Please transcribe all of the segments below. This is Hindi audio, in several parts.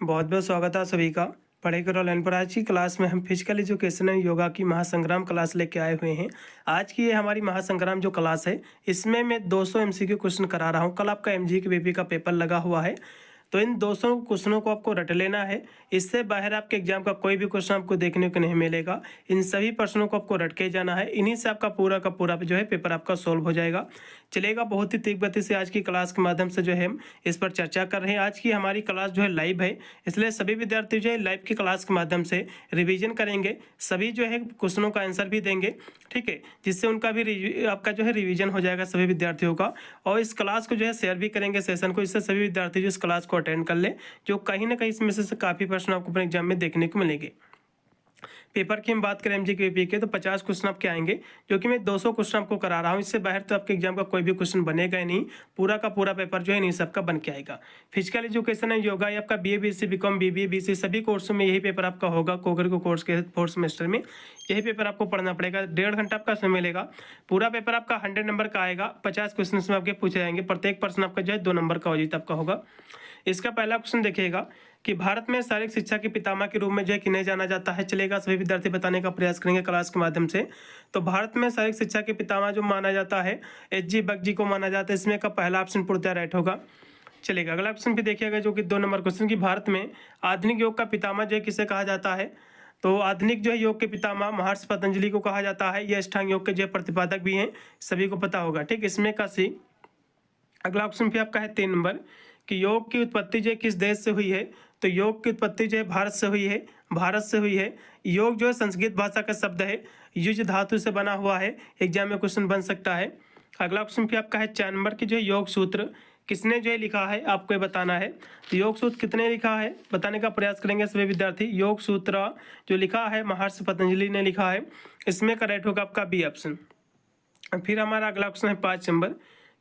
बहुत बहुत स्वागत है आप सभी का पढ़ाई करो ऑनलाइन पर। आज की क्लास में हम फिजिकल एजुकेशन एंड योगा की महासंग्राम क्लास लेके आए हुए हैं। आज की ये हमारी महासंग्राम जो क्लास है इसमें मैं 200 एमसीक्यू क्वेश्चन करा रहा हूँ। कल आपका एमजीके का पेपर लगा हुआ है, तो इन 200 क्वेश्चनों को आपको रट लेना है। इससे बाहर आपके एग्जाम का कोई भी क्वेश्चन आपको देखने को नहीं मिलेगा। इन सभी प्रश्नों को आपको रट के जाना है, इन्हीं से आपका पूरा का पूरा जो है पेपर आपका सोल्व हो जाएगा। चलेगा बहुत ही तीव्र गति से आज की क्लास के माध्यम से जो है हम इस पर चर्चा कर रहे हैं। आज की हमारी क्लास जो है लाइव है, इसलिए सभी विद्यार्थी जो है लाइव की क्लास के माध्यम से रिवीजन करेंगे, सभी जो है क्वेश्चनों का आंसर भी देंगे, ठीक है, जिससे उनका भी आपका जो है रिवीजन हो जाएगा सभी विद्यार्थियों का। और इस क्लास को जो है शेयर भी करेंगे सेशन को, इससे सभी विद्यार्थी जो इस क्लास को अटेंड कर ले, जो कहीं ना कहीं इसमें से काफ़ी प्रश्न आपको अपने एग्जाम में देखने को मिलेंगे। पेपर की हम बात करें एमजीके के तो 50 क्वेश्चन आपके आएंगे, जो कि मैं 200 क्वेश्चन आपको करा रहा हूँ। इससे बाहर तो आपके एग्जाम का कोई भी क्वेश्चन बनेगा ही नहीं, पूरा का पूरा पेपर जो है नहीं सबका बन के आएगा। फिजिकल एजुकेशन है योगा, ये आपका BA BSc BCom BBA BC सभी कोर्सों में यही पेपर आपका होगा। कोगरिको कोर्स के 4th सेमेस्टर में यही पेपर आपको पढ़ना पड़ेगा। 1.5 घंटा आपका समय मिलेगा। पूरा पेपर आपका 100 नंबर का आएगा। 50 क्वेश्चन में आपके पूछे जाएंगे, प्रत्येक प्रश्न आपका जो है 2 नंबर का औचित्य आपका होगा। इसका पहला क्वेश्चन देखिएगा कि भारत में शारीरिक शिक्षा के पितामह के रूप में जो है किन्हें जाना जाता है। चलेगा, सभी विद्यार्थी बताने का प्रयास करेंगे क्लास के माध्यम से। तो भारत में शारीरिक शिक्षा के पितामह जो माना जाता है एच.जी. बक जी को माना जाता है। इसमें का पहला ऑप्शन पूर्णतः राइट होगा। चलेगा, अगला क्वेश्चन भी देखिएगा जो कि 2 नंबर क्वेश्चन की भारत में आधुनिक योग का पितामह जो है किसे कहा जाता है। तो आधुनिक जो है योग के पितामह महर्षि पतंजलि को कहा जाता है। ये अष्टांग योग के जो प्रतिपादक भी हैं, सभी को पता होगा, ठीक। इसमें का सी। अगला क्वेश्चन भी आपका है 3 नंबर कि योग की उत्पत्ति जो है किस देश से हुई है। तो योग की उत्पत्ति जो है भारत से हुई है, भारत से हुई है। योग जो है संस्कृत भाषा का शब्द है, युज धातु से बना हुआ है। एग्जाम में क्वेश्चन बन सकता है। अगला क्वेश्चन भी आपका है 4 नंबर की जो है योग सूत्र किसने जो है लिखा है, आपको ये बताना है। तो योग सूत्र कितने लिखा है बताने का प्रयास करेंगे सभी विद्यार्थी। योग सूत्र जो लिखा है महर्षि पतंजलि ने लिखा है। इसमें करेक्ट होगा आपका बी ऑप्शन। फिर हमारा अगला क्वेश्चन है 5 नंबर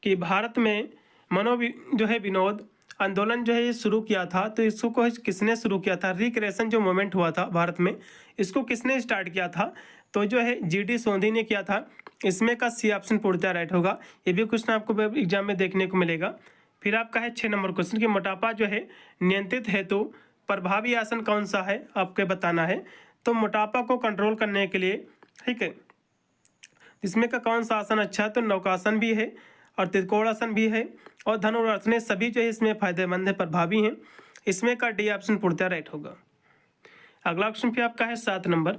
कि भारत में जो है विनोद आंदोलन जो है ये शुरू किया था। तो इसको किसने शुरू किया था। रिक्रिएशन जो मूवमेंट हुआ था भारत में, इसको किसने स्टार्ट किया था। तो जो है जी.डी. सोंधी ने किया था। इसमें का सी ऑप्शन पूर्णतः राइट होगा। ये भी क्वेश्चन आपको एग्जाम में देखने को मिलेगा। फिर आपका है 6 नंबर क्वेश्चन कि मोटापा जो है नियंत्रित हेतु प्रभावी आसन कौन सा है, आपको बताना है। तो मोटापा को कंट्रोल करने के लिए, ठीक है, इसमें का कौन सा आसन अच्छा है। तो नौकासन भी है और त्रिकोणासन भी है और धनुरासन, सभी जो है इसमें फायदेमंद है, प्रभावी हैं। इसमें का डी ऑप्शन पूर्णतः राइट होगा। अगला क्वेश्चन भी आपका है 7 नंबर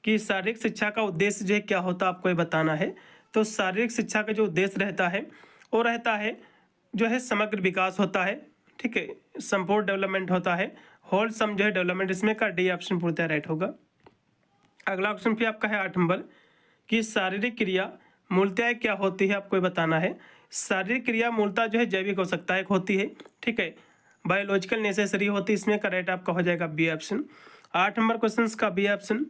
कि शारीरिक शिक्षा का उद्देश्य जो है क्या होता है, आपको ये बताना है। तो शारीरिक शिक्षा का जो उद्देश्य रहता है वो रहता है जो है समग्र विकास होता है, ठीक है, संपूर्ण डेवलपमेंट होता है, होलसम जो है डेवलपमेंट। इसमें का डी ऑप्शन पूर्णतः राइट होगा। अगला क्वेश्चन भी आपका है 8 नंबर कि शारीरिक क्रिया मूलतः क्या होती है, आपको बताना है। शारीरिक क्रिया मूलतः जो है जैविक हो सकता है, एक होती है, ठीक है, बायोलॉजिकल नेसेसरी होती है। इसमें करेक्ट आपका हो जाएगा बी ऑप्शन। 8 नंबर क्वेश्चन का बी ऑप्शन।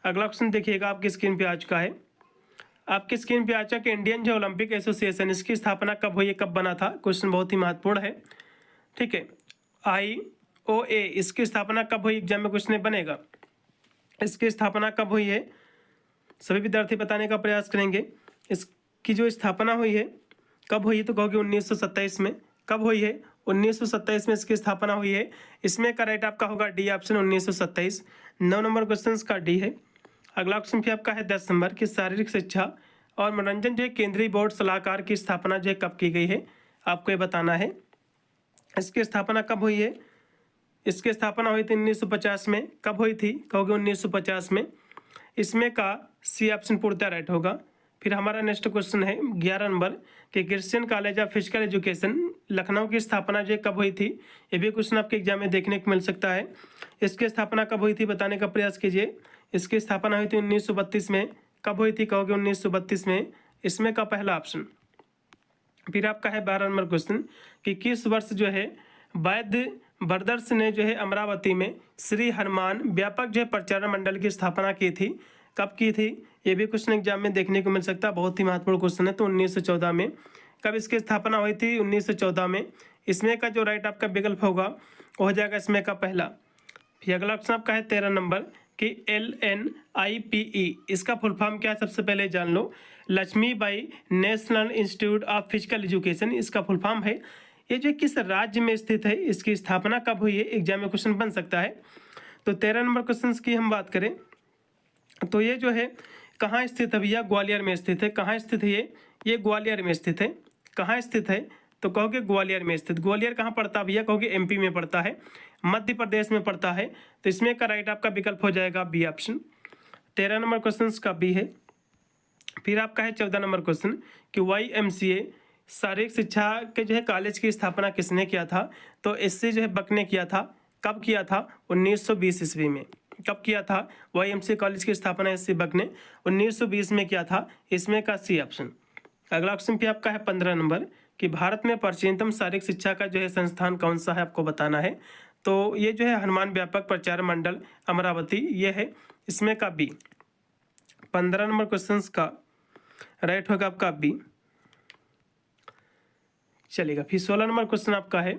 अगला क्वेश्चन देखिएगा आपकी स्क्रीन पे आ चुका है। आपकी स्क्रीन पे आ चुका कि इंडियन जो ओलंपिक एसोसिएशन, इसकी स्थापना कब हुई, कब बना था। क्वेश्चन बहुत ही महत्वपूर्ण है, ठीक है। IOA इसकी स्थापना कब हुई, एग्जाम में क्वेश्चन बनेगा। इसकी स्थापना कब हुई है, सभी विद्यार्थी बताने का प्रयास करेंगे। इसकी जो स्थापना हुई है कब हुई, तो कहोगे 1927 में। कब हुई है, 1927 में इसकी स्थापना हुई है। इसमें करेक्ट आपका होगा डी ऑप्शन 1927। 9 नंबर क्वेश्चन का डी है। अगला क्वेश्चन भी आपका है 10 नंबर की शारीरिक शिक्षा और मनोरंजन जो है केंद्रीय बोर्ड सलाहकार की स्थापना जो है कब की गई है, आपको ये बताना है। इसकी स्थापना कब हुई है। इसकी स्थापना हुई थी 1950 में। कब हुई थी, कहोगे 1950 में। इसमें का सी ऑप्शन पूर्णतः राइट होगा। फिर हमारा नेक्स्ट क्वेश्चन है 11 नंबर कि Christian college of physical education Lucknow की स्थापना जो कब हुई थी। ये भी क्वेश्चन आपके एग्जाम में देखने को मिल सकता है। इसकी स्थापना कब हुई थी बताने का प्रयास कीजिए। इसकी स्थापना हुई थी 1932 में। कब हुई थी, कहोगे 1932 में। इसमें का पहला ऑप्शन। फिर आपका है 12 नंबर क्वेश्चन कि किस वर्ष जो है वैद्य ब्रदर्स ने जो है अमरावती में श्री हनुमान व्यापक जो है प्रचारण मंडल की स्थापना की थी। कब की थी, ये भी क्वेश्चन एग्जाम में देखने को मिल सकता है। बहुत ही महत्वपूर्ण क्वेश्चन है। तो 1914 में। कब इसकी स्थापना हुई थी, 1914 में। इसमें का जो राइट आपका विकल्प होगा वो हो जाएगा इसमें का पहला। फिर अगला क्वेश्चन आपका है 13 नंबर कि LNIPE इसका फुल फॉर्म क्या है, सबसे पहले जान लो। Lakshmibai national institute of physical Education इसका फुल फॉर्म है। ये जो किस राज्य में स्थित है, इसकी स्थापना कब हुई है, एग्जाम में क्वेश्चन बन सकता है। तो 13 नंबर क्वेश्चन की हम बात करें तो ये जो है कहाँ स्थित है भैया, ग्वालियर में स्थित है। कहाँ स्थित है ये ग्वालियर में स्थित है। कहाँ स्थित है तो कहोगे ग्वालियर में स्थित। ग्वालियर कहाँ पड़ता है भैया, कहोगे एमपी में पड़ता है, मध्य प्रदेश में पड़ता है। तो इसमें का राइट आपका विकल्प हो जाएगा बी ऑप्शन। 13 नंबर क्वेश्चन का बी है। फिर आपका है 14 नंबर क्वेश्चन कि YMCA शारीरिक शिक्षा के जो है कॉलेज की स्थापना किसने किया था, तो इससे जो है बक ने किया था। कब किया था, 1920 ईस्वी में। कब किया था YMCA कॉलेज की स्थापना इससे बक ने 1920 में किया था। इसमें का सी ऑप्शन। अगला क्वेश्चन भी आपका है 15 नंबर कि भारत में प्राचीनतम शारीरिक शिक्षा का जो है संस्थान कौन सा है, आपको बताना है। तो ये जो है हनुमान व्यापक प्रचार मंडल अमरावती, ये है। इसमें का बी। 15 नंबर क्वेश्चन का राइट होगा आपका बी, चलेगा। फिर 16 नंबर क्वेश्चन आपका है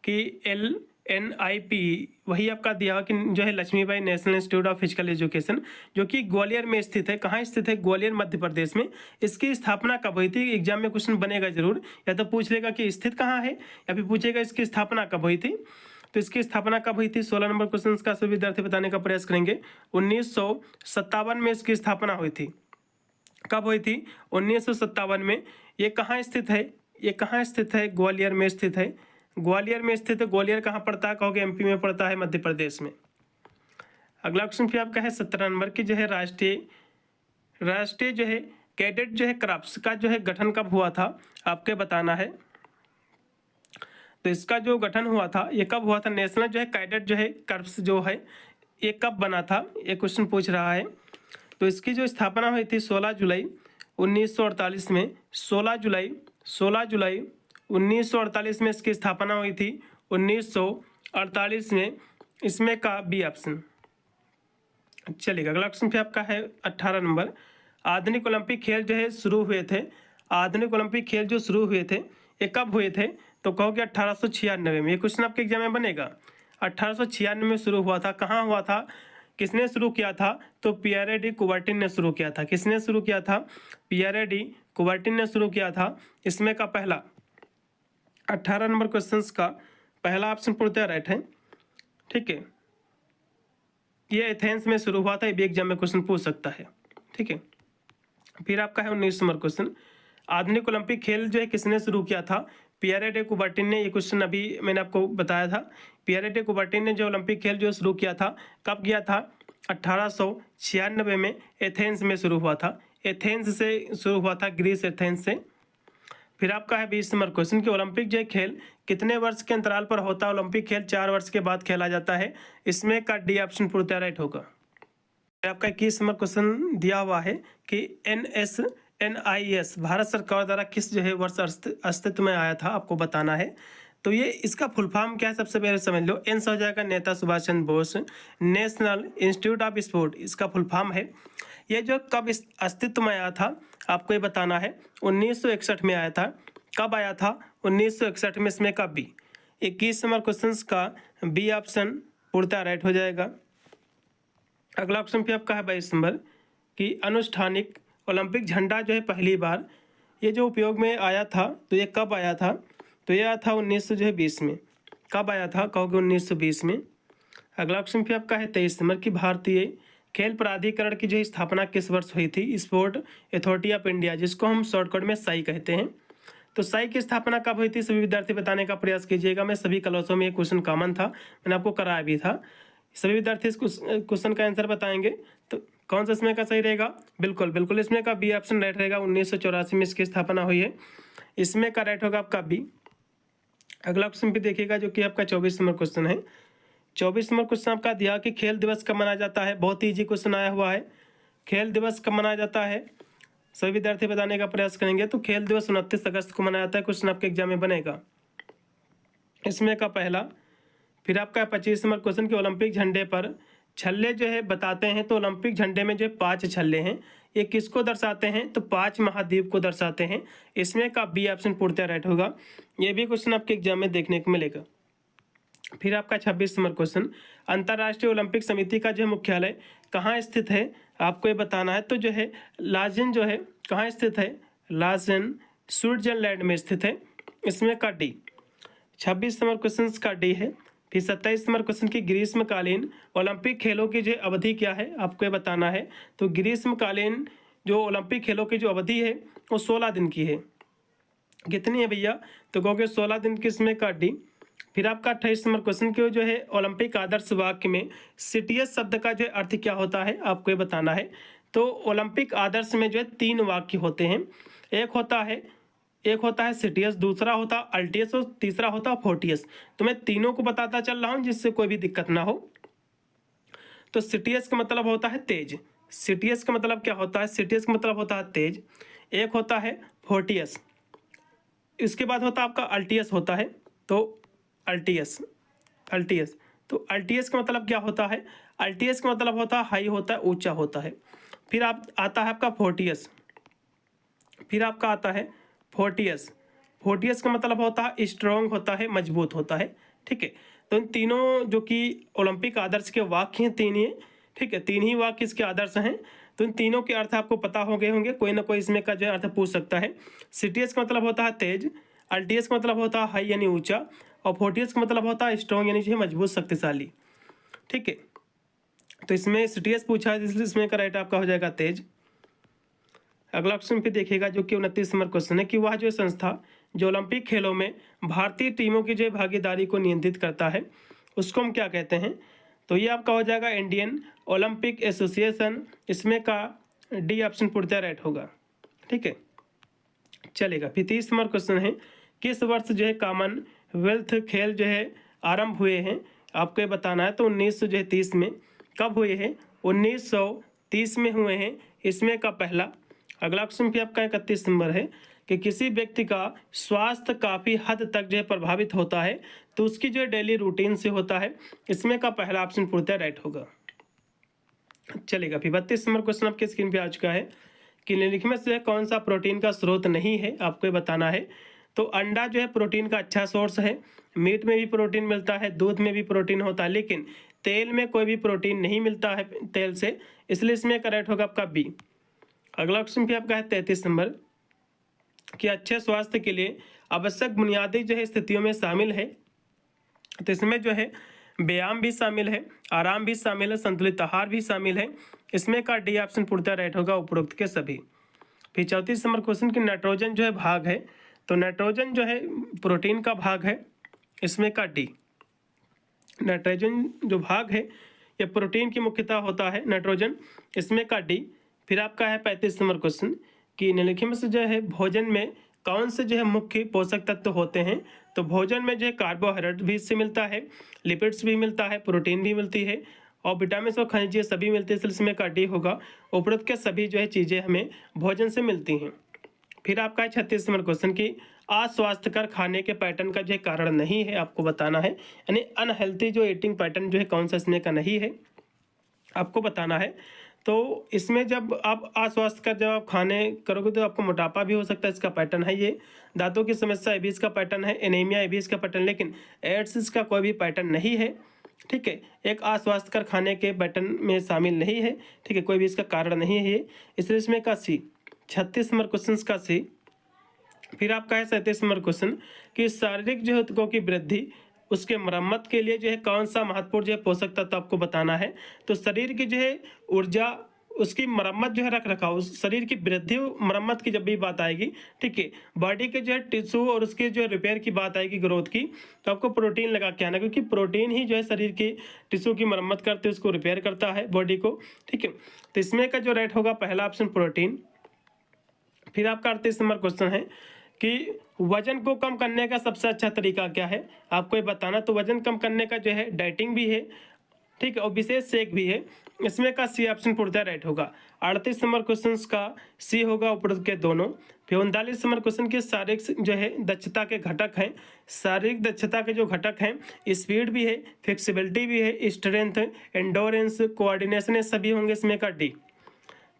कि LNIP वही आपका दिया हुआ कि जो है Laxmibai national institute of physical education, जो कि ग्वालियर में स्थित है। कहाँ स्थित है, ग्वालियर मध्य प्रदेश में। इसकी स्थापना कब हुई थी, एग्जाम में क्वेश्चन बनेगा जरूर। या तो पूछ लेगा कि स्थित कहाँ है, या फिर पूछेगा इसकी स्थापना कब हुई थी। तो इसकी स्थापना कब हुई थी, 16 नंबर क्वेश्चन का सभी विद्यार्थी बताने का प्रयास करेंगे। 1957 में इसकी स्थापना हुई थी। कब हुई थी, 1957 में। ये कहाँ स्थित है, ये कहाँ स्थित है, ग्वालियर में स्थित है। ग्वालियर में स्थित है। ग्वालियर कहाँ पड़ता है, कहोगे एमपी में पड़ता है, मध्य प्रदेश में। अगला क्वेश्चन फिर आपका है 17 नंबर की जो है राष्ट्रीय जो है कैडेट जो है क्रॉप्स का जो है गठन कब हुआ था, आपके बताना है। तो इसका जो गठन हुआ था ये कब हुआ था, नेशनल जो है कैडेट जो है क्रॉप्स जो है ये कब बना था, ये क्वेश्चन पूछ रहा है। तो इसकी जो स्थापना हुई थी 16 जुलाई 1948 में। 16 जुलाई 1948 में इसकी स्थापना हुई थी, 1948 में। इसमें का बी ऑप्शन, चलेगा। अगला क्वेश्चन फिर आपका है 18 नंबर। आधुनिक ओलंपिक खेल जो है शुरू हुए थे, आधुनिक ओलंपिक खेल जो शुरू हुए थे ये कब हुए थे, तो कहोगे 1896 में। ये क्वेश्चन आपके एग्जाम में बनेगा। 1896 में शुरू हुआ था। कहाँ हुआ था, किसने शुरू किया था, तो पियरे डी कुबर्टिन ने शुरू किया था। किसने शुरू किया था, पियरे डी कुबर्टिन ने शुरू किया था। इसमें का पहला 18 नंबर क्वेश्चन का पहला ऑप्शन पूर्णतः राइट है, ठीक है। ये एथेंस में शुरू हुआ था, ये भी एग्जाम में क्वेश्चन पूछ सकता है, ठीक है। फिर आपका है 19 नंबर क्वेश्चन। आधुनिक ओलंपिक खेल जो है किसने शुरू किया था, पियरे डे कुबर्टिन ने। ये क्वेश्चन अभी मैंने आपको बताया था। पियरे डे कुबर्टिन ने जो ओलंपिक खेल जो शुरू किया था, कब किया था, 1896 में एथेंस में शुरू हुआ था। एथेंस से शुरू हुआ था, ग्रीस एथेंस से। फिर आपका है 20 नंबर क्वेश्चन कि ओलंपिक जो खेल कितने वर्ष के अंतराल पर होता है। ओलंपिक खेल 4 वर्ष के बाद खेला जाता है। इसमें का डी ऑप्शन पूर्णतः राइट होगा। आपका 21 नंबर क्वेश्चन दिया हुआ है कि NSNIS भारत सरकार द्वारा किस जो है वर्ष अस्तित्व में आया था, आपको बताना है। तो ये इसका फुल फॉर्म क्या है, सबसे पहले समझ लो। एन से हो जाएगा Neta Subhash Chandra Bose National institute of Sport, इसका फुल फॉर्म है। ये जो कब अस्तित्व में आया था, आपको ये बताना है। 1961 में आया था। कब आया था, 1961 में। इसमें का बी। 21 नंबर क्वेश्चन का बी ऑप्शन पूर्णतः राइट हो जाएगा। अगला क्वेश्चन पे आपका है 22 नंबर कि अनुष्ठानिक ओलंपिक झंडा जो है पहली बार ये जो उपयोग में आया था, तो ये कब आया था, तो ये आया था 1920 में। कब आया था, कहोगे 1920 में। अगला क्वेश्चन पे आपका है 23 नंबर कि भारतीय खेल प्राधिकरण की जो स्थापना किस वर्ष हुई थी, स्पोर्ट अथॉरिटी ऑफ इंडिया, जिसको हम शॉर्टकट में साई कहते हैं। तो साई की स्थापना कब हुई थी, सभी विद्यार्थी बताने का प्रयास कीजिएगा। मैं सभी क्लासों में ये क्वेश्चन कॉमन था, मैंने आपको कराया भी था। सभी विद्यार्थी इस क्वेश्चन का आंसर बताएंगे। तो कौन सा इसमें का सही रहेगा, बिल्कुल इसमें का बी ऑप्शन राइट रहेगा। 1984 में इसकी स्थापना हुई है। इसमें का राइट होगा आपका बी। अगला क्वेश्चन भी देखिएगा जो कि आपका 24 नंबर क्वेश्चन है। 24 नंबर क्वेश्चन आपका दिया कि खेल दिवस कब मनाया जाता है। बहुत ही ईजी क्वेश्चन आया हुआ है। खेल दिवस कब मनाया जाता है, सभी विद्यार्थी बताने का प्रयास करेंगे। तो खेल दिवस 29 अगस्त को मनाया जाता है। क्वेश्चन आपके एग्जाम में बनेगा। इसमें का पहला। फिर आपका 25 नंबर क्वेश्चन कि ओलंपिक झंडे पर छल्ले जो है बताते हैं। तो ओलंपिक झंडे में जो 5 छल्ले हैं, ये किसको दर्शाते हैं, तो 5 महाद्वीप को दर्शाते हैं। इसमें का बी ऑप्शन पूर्णतः राइट होगा। ये भी क्वेश्चन आपके एग्जाम में देखने को मिलेगा। फिर आपका 26 नंबर क्वेश्चन अंतर्राष्ट्रीय ओलंपिक समिति का जो मुख्यालय कहाँ स्थित है, आपको ये बताना है। तो जो है लाजेन जो है कहाँ स्थित है, लाजेन स्विट्जरलैंड में स्थित है। इसमें का डी। 26 नंबर क्वेश्चन का डी है। फिर 27 नंबर क्वेश्चन की ग्रीष्मकालीन ओलंपिक खेलों की जो अवधि क्या है आपको ये बताना है। तो ग्रीष्मकालीन जो ओलंपिक खेलों की जो अवधि है वो 16 दिन की है। कितनी है भैया? तो कहोगे 16 दिन की, इसमें का डी। फिर आपका 28 नंबर क्वेश्चन के जो है ओलंपिक आदर्श वाक्य में सीटीएस शब्द का जो अर्थ क्या होता है आपको ये बताना है। तो ओलंपिक आदर्श में जो है 3 वाक्य होते हैं। एक होता है सीटीएस, दूसरा होता है अल्टीएस और तीसरा होता है फोर्टियस। तो मैं तीनों को बताता चल रहा हूँ जिससे कोई भी दिक्कत ना हो। तो सीटीएस का मतलब होता है तेज। सीटीएस का मतलब क्या होता है? सीटीएस का मतलब होता है तेज। एक होता है फोर्टियस, इसके बाद होता है आपका अल्टीएस होता है। तो अल्टीएस तो अल्टीएस का मतलब क्या होता है? अल्टीएस का मतलब होता है हाई होता है, ऊंचा होता है। फिर आता है आपका फोर्टियस। फिर आपका आता है फोर्टियस। फोर्टियस का मतलब होता है स्ट्रॉन्ग होता है, मजबूत होता है। ठीक है, तो इन तीनों जो कि ओलंपिक आदर्श के वाक्य हैं 3 ही। ठीक है, 3 ही वाक्य इसके आदर्श हैं। तो इन तीनों के अर्थ आपको पता हो गए होंगे, कोई ना कोई इसमें का जो है अर्थ पूछ सकता है। सीटीएस का मतलब होता है तेज, अल्टीएस का मतलब होता है हाई यानी ऊंचा, और फोर्टियस का मतलब होता है स्ट्रॉन्ग यानी जो है मजबूत, शक्तिशाली। ठीक है, तो इसमें सीटीएस पूछा है इसलिए इसमें का राइट आपका हो जाएगा तेज। अगला क्वेश्चन पे देखिएगा जो कि 29 नंबर क्वेश्चन है कि वह जो संस्था जो ओलंपिक खेलों में भारतीय टीमों की जो भागीदारी को नियंत्रित करता है उसको हम क्या कहते हैं? तो ये आपका हो जाएगा इंडियन ओलंपिक एसोसिएशन। इसमें का डी ऑप्शन पूर्णतः राइट होगा। ठीक है, चलेगा। फिर 30 नंबर क्वेश्चन है किस वर्ष जो है कॉमनवेल्थ खेल जो है आरंभ हुए हैं आपको ये बताना है। तो 1930 में। कब हुए हैं? 1930 में हुए हैं। इसमें का पहला। अगला क्वेश्चन भी आपका 31 नंबर है कि किसी व्यक्ति का स्वास्थ्य काफ़ी हद तक जो है प्रभावित होता है तो उसकी जो डेली रूटीन से होता है। इसमें का पहला ऑप्शन पूर्णतः राइट होगा। चलेगा। फिर 32 नंबर क्वेश्चन आपके स्क्रीन पे आ चुका है कि निम्नलिखित में से कौन सा प्रोटीन का स्रोत नहीं है आपको ये बताना है। तो अंडा जो है प्रोटीन का अच्छा सोर्स है, मीट में भी प्रोटीन मिलता है, दूध में भी प्रोटीन होता है, लेकिन तेल में कोई भी प्रोटीन नहीं मिलता है तेल से, इसलिए इसमें करेक्ट होगा आपका बी। अगला क्वेश्चन भी आपका है 33 नंबर कि अच्छे स्वास्थ्य के लिए आवश्यक बुनियादी जो है स्थितियों में शामिल है। तो इसमें जो है व्यायाम भी शामिल है, आराम भी शामिल है, संतुलित आहार भी शामिल है। इसमें का डी ऑप्शन पूर्णतः राइट होगा उपरोक्त के सभी। फिर 34 नंबर क्वेश्चन की नाइट्रोजन जो है भाग है। तो नाइट्रोजन जो है प्रोटीन का भाग है। इसमें का डी। नाइट्रोजन जो भाग है ये प्रोटीन की मुख्यतः होता है नाइट्रोजन। इसमें का डी। फिर आपका है 35 नंबर क्वेश्चन कि निम्नलिखित में से जो है भोजन में कौन से जो है मुख्य पोषक तत्व होते हैं। तो भोजन में जो है कार्बोहाइड्रेट भी इससे मिलता है, लिपिड्स भी मिलता है, प्रोटीन भी मिलती है और विटामिन और खनिज सभी मिलते हैं। इसमें का डी होगा। उपरोक्त के सभी जो है चीज़ें हमें भोजन से मिलती हैं। फिर आपका है 36 नंबर क्वेश्चन की अस्वास्थ्यकर खाने के पैटर्न का जो है कारण नहीं है आपको बताना है, यानी अनहेल्थी जो ईटिंग पैटर्न जो है कौन सा इसमें का नहीं है आपको बताना है। तो इसमें जब आप अस्वास्थ्यकर जब आप खाने करोगे तो आपको मोटापा भी हो सकता है, इसका पैटर्न है ये। दांतों की समस्या ये भी इसका पैटर्न है, एनीमिया ये भी इसका पैटर्न, लेकिन एड्स इसका कोई भी पैटर्न नहीं है। ठीक है, एक अस्वास्थ्यकर खाने के पैटर्न में शामिल नहीं है। ठीक है, कोई भी इसका कारण नहीं है ये, इसलिए इसमें का सी। 36 नंबर क्वेश्चन का सी। फिर आपका है 37 नंबर क्वेश्चन कि शारीरिक जो है ऊतकों की वृद्धि उसके मरम्मत के लिए जो है कौन सा महत्वपूर्ण जो है पोषक तत्व आपको बताना है। तो शरीर की जो है ऊर्जा उसकी मरम्मत जो है रख रखाव, उस शरीर की वृद्धि मरम्मत की जब भी बात आएगी, ठीक है, बॉडी के जो है टिश्यू और उसके जो रिपेयर की बात आएगी, ग्रोथ की, तो आपको प्रोटीन लगा के आना, क्योंकि प्रोटीन ही जो है शरीर की टिश्यू की मरम्मत करते हैं, उसको रिपेयर करता है बॉडी को। ठीक है, तो इसमें का जो राइट होगा पहला ऑप्शन प्रोटीन। फिर आपका 38 नंबर क्वेश्चन है कि वजन को कम करने का सबसे अच्छा तरीका क्या है आपको ये बताना। तो वजन कम करने का जो है डाइटिंग भी है, ठीक है, और विशेष सेक भी है। इसमें का सी ऑप्शन पूर्णतः राइट होगा। 38 नंबर क्वेश्चन का सी होगा उपरोक्त के दोनों। फिर 39 नंबर क्वेश्चन के शारीरिक जो है दक्षता के घटक हैं। शारीरिक दक्षता के जो घटक हैं स्पीड भी है, फ्लेक्सिबिलिटी भी है, स्ट्रेंथ, एंडोरेंस, कोऑर्डिनेशन, ये सभी होंगे इसमें का डी।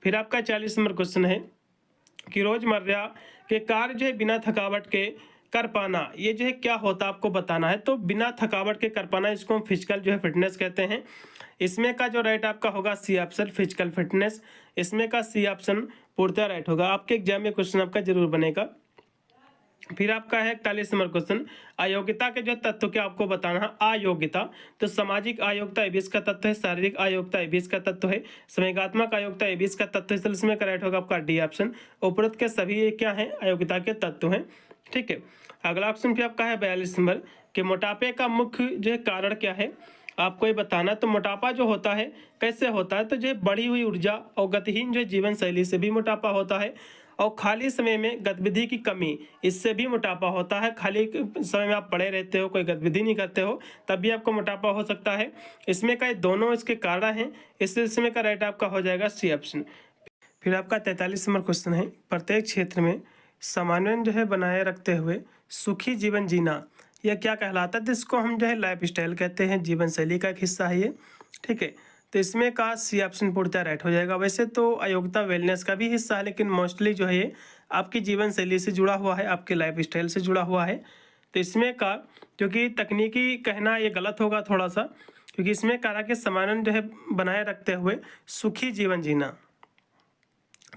फिर आपका 40 नंबर क्वेश्चन है कि रोजमर्रा के कार्य जो है बिना थकावट के कर पाना, ये जो है क्या होता है आपको बताना है। तो बिना थकावट के कर पाना इसको हम फिजिकल जो है फिटनेस कहते हैं। इसमें का जो राइट आपका होगा सी ऑप्शन फिजिकल फिटनेस। इसमें का सी ऑप्शन पूर्णतः राइट होगा। आपके एग्जाम में क्वेश्चन आपका जरूर बनेगा। फिर आपका है 41 नंबर क्वेश्चन, अयोग्यता के जो तत्व के आपको बताना है। अयोग्यता, तो सामाजिक अयोग्यता ये भी इसका तत्व है, शारीरिक अयोग्यता ये भी इसका तत्व है, संवेगात्मक अयोग्यता ये भी इसका तत्व है। इसमें करेक्ट होगा आपका डी ऑप्शन। उपरोक्त के सभी ये क्या है, अयोग्यता के तत्व हैं। ठीक है, अगला ऑप्शन भी आपका है 42 नंबर कि मोटापे का मुख्य जो है कारण क्या है, आपको ये बताना। तो मोटापा जो होता है कैसे होता है, तो जो बढ़ी हुई ऊर्जा और गतिहीन जो जीवन शैली से भी मोटापा होता है, और खाली समय में गतिविधि की कमी इससे भी मोटापा होता है। खाली समय में आप पड़े रहते हो, कोई गतिविधि नहीं करते हो, तब भी आपको मोटापा हो सकता है। इसमें का दोनों इसके कारण हैं, इसमें का राइट आपका हो जाएगा सी ऑप्शन। फिर आपका 43 नंबर क्वेश्चन है, प्रत्येक क्षेत्र में समन्वय जो है बनाए रखते हुए सुखी जीवन जीना यह क्या कहलाता है। तो इसको हम जो है लाइफ स्टाइल कहते हैं, जीवन शैली का एक हिस्सा है ये। ठीक है, तो इसमें का सी ऑप्शन पूर्णतः राइट हो जाएगा। वैसे तो अयोग्यता वेलनेस का भी हिस्सा है, लेकिन मोस्टली जो है ये आपकी जीवन शैली से जुड़ा हुआ है, आपके लाइफ स्टाइल से जुड़ा हुआ है। तो इसमें का, क्योंकि तकनीकी कहना ये गलत होगा थोड़ा सा, क्योंकि इसमें कहा कि समन्वय जो है बनाए रखते हुए सुखी जीवन जीना,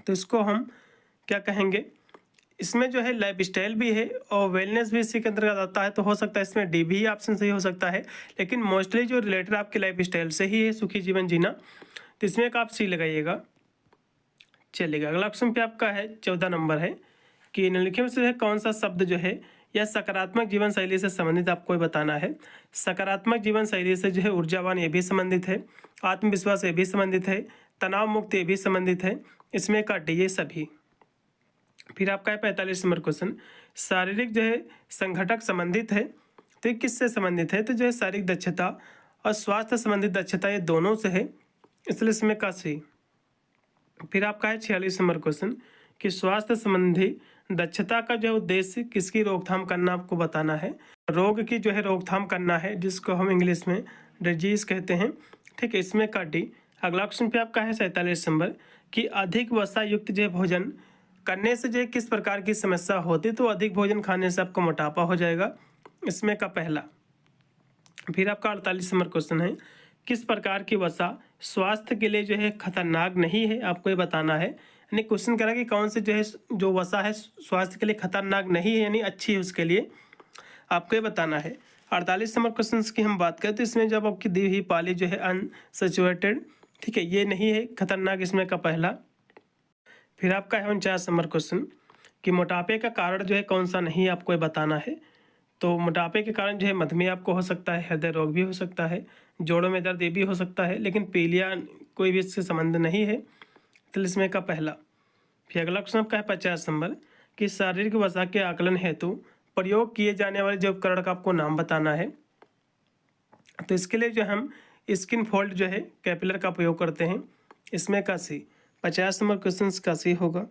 तो इसको हम क्या कहेंगे, इसमें जो है लाइफ स्टाइल भी है और वेलनेस भी इसी के अंतर्गत आता है। तो हो सकता है इसमें डी भी ऑप्शन सही हो सकता है, लेकिन मोस्टली जो रिलेटेड आपके लाइफ स्टाइल से ही है सुखी जीवन जीना, तो इसमें एक आप सी लगाइएगा, चलेगा। अगला ऑप्शन पे आपका है 14 नंबर है कि निम्नलिखित में से कौन सा शब्द जो है यह सकारात्मक जीवन शैली से संबंधित आपको बताना है। सकारात्मक जीवन शैली से जो है ऊर्जावान ये भी संबंधित है, आत्मविश्वास ये भी संबंधित है, तनाव मुक्त ये भी संबंधित है। इसमें का डी ये सभी। फिर आपका है 45 नंबर क्वेश्चन, शारीरिक जो है संघटक संबंधित है, तो ये किससे संबंधित है। तो जो है शारीरिक दक्षता और स्वास्थ्य संबंधित दक्षता ये दोनों से है, इसलिए इसमें का सी। फिर आपका है 46 नंबर क्वेश्चन कि स्वास्थ्य संबंधी दक्षता का जो उद्देश्य किसकी रोकथाम करना आपको बताना है। रोग की जो है रोकथाम करना है, जिसको हम इंग्लिश में डिजीज कहते हैं। ठीक है, इसमें का डी। अगला क्वेश्चन पे आपका है 47 नंबर कि अधिक वसा युक्त जो भोजन करने से जो किस प्रकार की समस्या होती, तो अधिक भोजन खाने से आपको मोटापा हो जाएगा। इसमें का पहला। फिर आपका 48 नंबर क्वेश्चन है, किस प्रकार की वसा स्वास्थ्य के लिए जो है खतरनाक नहीं है, आपको ये बताना है। यानी क्वेश्चन करा कि कौन से जो है जो वसा है स्वास्थ्य के लिए खतरनाक नहीं है, यानी अच्छी है उसके लिए, आपको ये बताना है। 48 नंबर क्वेश्चन की हम बात करें तो इसमें जब आपकी दी हुई पाली जो है अनसैचुरेटेड, ठीक है, ये नहीं है खतरनाक, इसमें का पहला। फिर आपका है 49 नंबर क्वेश्चन कि मोटापे का कारण जो है कौन सा नहीं, आपको ये बताना है। तो मोटापे के कारण जो है मधुमेह आपको हो सकता है, हृदय रोग भी हो सकता है, जोड़ों में दर्द ये भी हो सकता है, लेकिन पीलिया कोई भी इससे संबंध नहीं है, तो इसमें का पहला। फिर अगला क्वेश्चन आपका है 50 नंबर कि शारीरिक वसा के आकलन हेतु प्रयोग किए जाने वाले जो उपकरण का आपको नाम बताना है। तो इसके लिए जो हम स्किन फोल्ड जो है कैपिलर का प्रयोग करते हैं, इसमें का सी। 50 नंबर क्वेश्चन का सी होगा।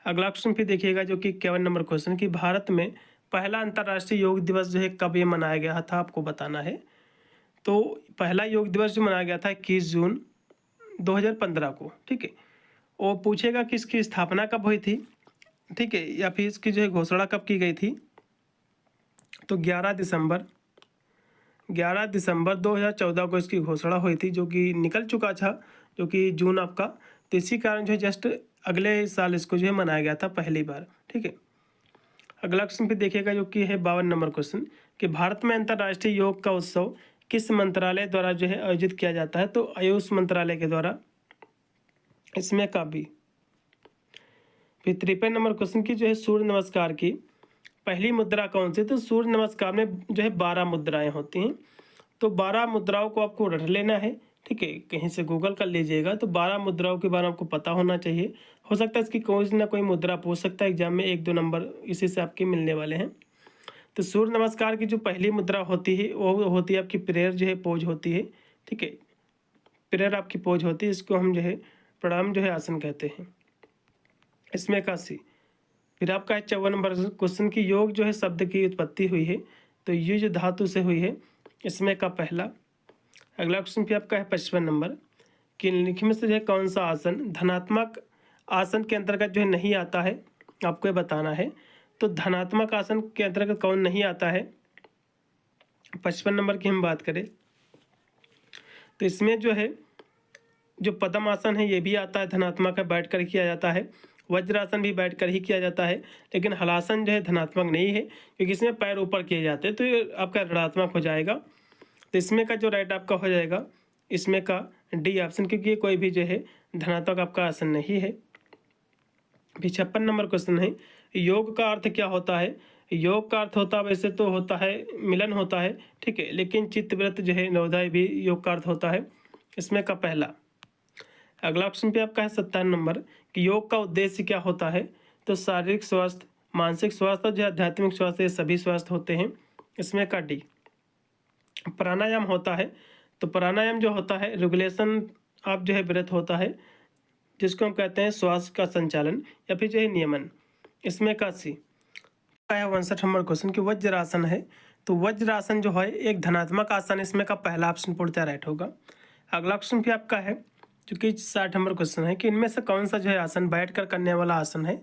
अगला क्वेश्चन फिर देखिएगा जो कि 51 नंबर क्वेश्चन कि भारत में पहला अंतर्राष्ट्रीय योग दिवस जो है कब ये मनाया गया था, आपको बताना है। तो पहला योग दिवस जो मनाया गया था 21 जून 2015 को। ठीक है, वो पूछेगा कि इसकी स्थापना कब हुई थी, ठीक है, या फिर इसकी जो है घोषणा कब की गई थी। तो 11 दिसंबर 2014 को इसकी घोषणा हुई थी, जो कि निकल चुका था, जो कि जून आपका। तो इसी कारण जो है जस्ट अगले साल इसको जो है मनाया गया था पहली बार। ठीक है, अगला क्वेश्चन फिर देखिएगा जो कि है 52 नंबर क्वेश्चन कि भारत में अंतर्राष्ट्रीय योग का उत्सव किस मंत्रालय द्वारा जो है आयोजित किया जाता है। तो आयुष मंत्रालय के द्वारा, इसमें का भी। फिर 53 नंबर क्वेश्चन की जो है सूर्य नमस्कार की पहली मुद्रा कौन सी। तो सूर्य नमस्कार में जो है 12 मुद्राएं होती हैं, तो 12 मुद्राओं को आपको रट लेना है। ठीक है, कहीं से गूगल कर लीजिएगा, तो 12 मुद्राओं के बारे में आपको पता होना चाहिए। हो सकता है इसकी कोई ना कोई मुद्रा पूछ सकता है एग्जाम में, 1-2 नंबर इसी से आपके मिलने वाले हैं। तो सूर्य नमस्कार की जो पहली मुद्रा होती है वो होती है आपकी प्रेयर जो है पोज होती है। ठीक है, प्रेयर आपकी पोज होती है, इसको हम जो है प्रणाम जो है आसन कहते हैं, इसमें का सी। फिर आपका है 54 नंबर क्वेश्चन की योग जो है शब्द की उत्पत्ति हुई है, तो युज धातु से हुई है, इसमें का पहला। अगला क्वेश्चन भी आपका है 55 नंबर कि निम्नलिखित में से जो है कौन सा आसन धनात्मक आसन के अंतर्गत जो है नहीं आता है, आपको ये बताना है। तो धनात्मक आसन के अंतर्गत कौन नहीं आता है, 55 नंबर की हम बात करें तो इसमें जो है जो पद्म आसन है ये भी आता है, धनात्मक है, बैठ कर किया जाता है। वज्रासन भी बैठकर ही किया जाता है, लेकिन हलासन जो है धनात्मक नहीं है क्योंकि इसमें पैर ऊपर किए जाते हैं, तो ये आपका ऋणात्मक हो जाएगा। तो इसमें का जो राइट आपका हो जाएगा इसमें का डी ऑप्शन, क्योंकि ये कोई भी जो है धनात्मक आपका आसन नहीं है। 56 नंबर क्वेश्चन है, योग का अर्थ क्या होता है? योग का अर्थ होता है, वैसे तो होता है मिलन होता है, ठीक है, लेकिन चित्तव्रत जो है नवोदय भी योग का अर्थ होता है। इसमें का पहला। अगला ऑप्शन पे आपका है 57 नंबर कि योग का उद्देश्य क्या होता है? तो शारीरिक स्वास्थ्य, मानसिक स्वास्थ्य और जो आध्यात्मिक स्वास्थ्य, ये सभी स्वास्थ्य होते हैं। इसमें का डी। प्राणायाम होता है, तो प्राणायाम जो होता है रेगुलेशन आप जो है व्रत होता है, जिसको हम कहते हैं श्वास का संचालन या फिर जो है नियमन। इसमें का सी। 59 नंबर क्वेश्चन कि वज्रासन है, तो वज्रासन जो है एक धनात्मक आसन, इसमें का पहला ऑप्शन पूर्णतः राइट होगा। अगला ऑप्शन भी आपका है जो कि 60 नंबर क्वेश्चन है कि इनमें से कौन सा जो है आसन बैठकर करने वाला आसन है?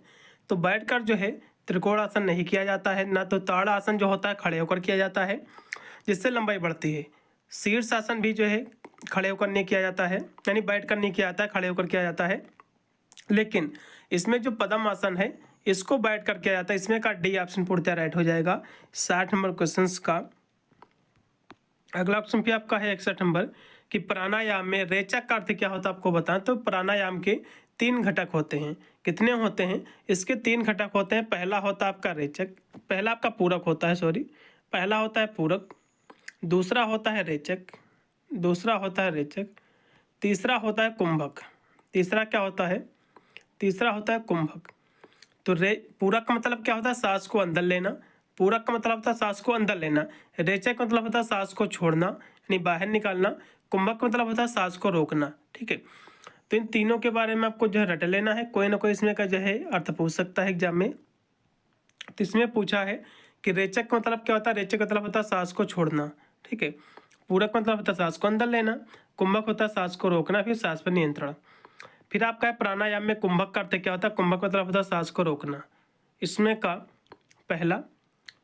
तो बैठकर जो है त्रिकोण आसन नहीं किया जाता है, ना तो ताड़ आसन जो होता है खड़े होकर किया जाता है जिससे लंबाई बढ़ती है। शीर्ष आसन भी जो है खड़े होकर नहीं किया जाता है, यानी बैठकर नहीं किया जाता है, खड़े होकर किया जाता है। लेकिन इसमें जो पद्म आसन है इसको बैठकर किया जाता है। इसमें का डी ऑप्शन पूर्णतः राइट हो जाएगा 60 नंबर क्वेश्चन का। अगला ऑप्शन भी आपका है 61 नंबर कि प्राणायाम में रेचक का अर्थ क्या होता है आपको बताएं। तो प्राणायाम के 3 घटक होते हैं। कितने होते हैं? इसके 3 घटक होते हैं। पहला होता है आपका रेचक, पहला आपका पूरक होता है, पहला होता है पूरक, दूसरा होता है रेचक, दूसरा होता है रेचक, तीसरा होता है कुंभक। तीसरा क्या होता है? तीसरा होता है कुंभक। तो पूरक का मतलब क्या होता है? सांस को अंदर लेना। पूरक का मतलब होता है सांस को अंदर लेना। रेचक का मतलब होता है सांस को छोड़ना यानी बाहर निकालना। कुंभक का मतलब होता है सांस को रोकना, ठीक है। तो इन तीनों के बारे में आपको जो है रट लेना है, कोई ना कोई इसमें का जो है अर्थ पूछ सकता है एग्जाम में। तो इसमें पूछा है कि रेचक का मतलब क्या होता है? रेचक का मतलब होता है सांस को छोड़ना, ठीक है। पूरक का मतलब होता है सांस को अंदर लेना। कुंभक होता है सांस को रोकना, फिर सांस पर नियंत्रण। फिर आपका है प्राणायाम में कुंभक का अर्थ क्या होता है? कुंभक का मतलब होता है सांस को रोकना। इसमें का पहला।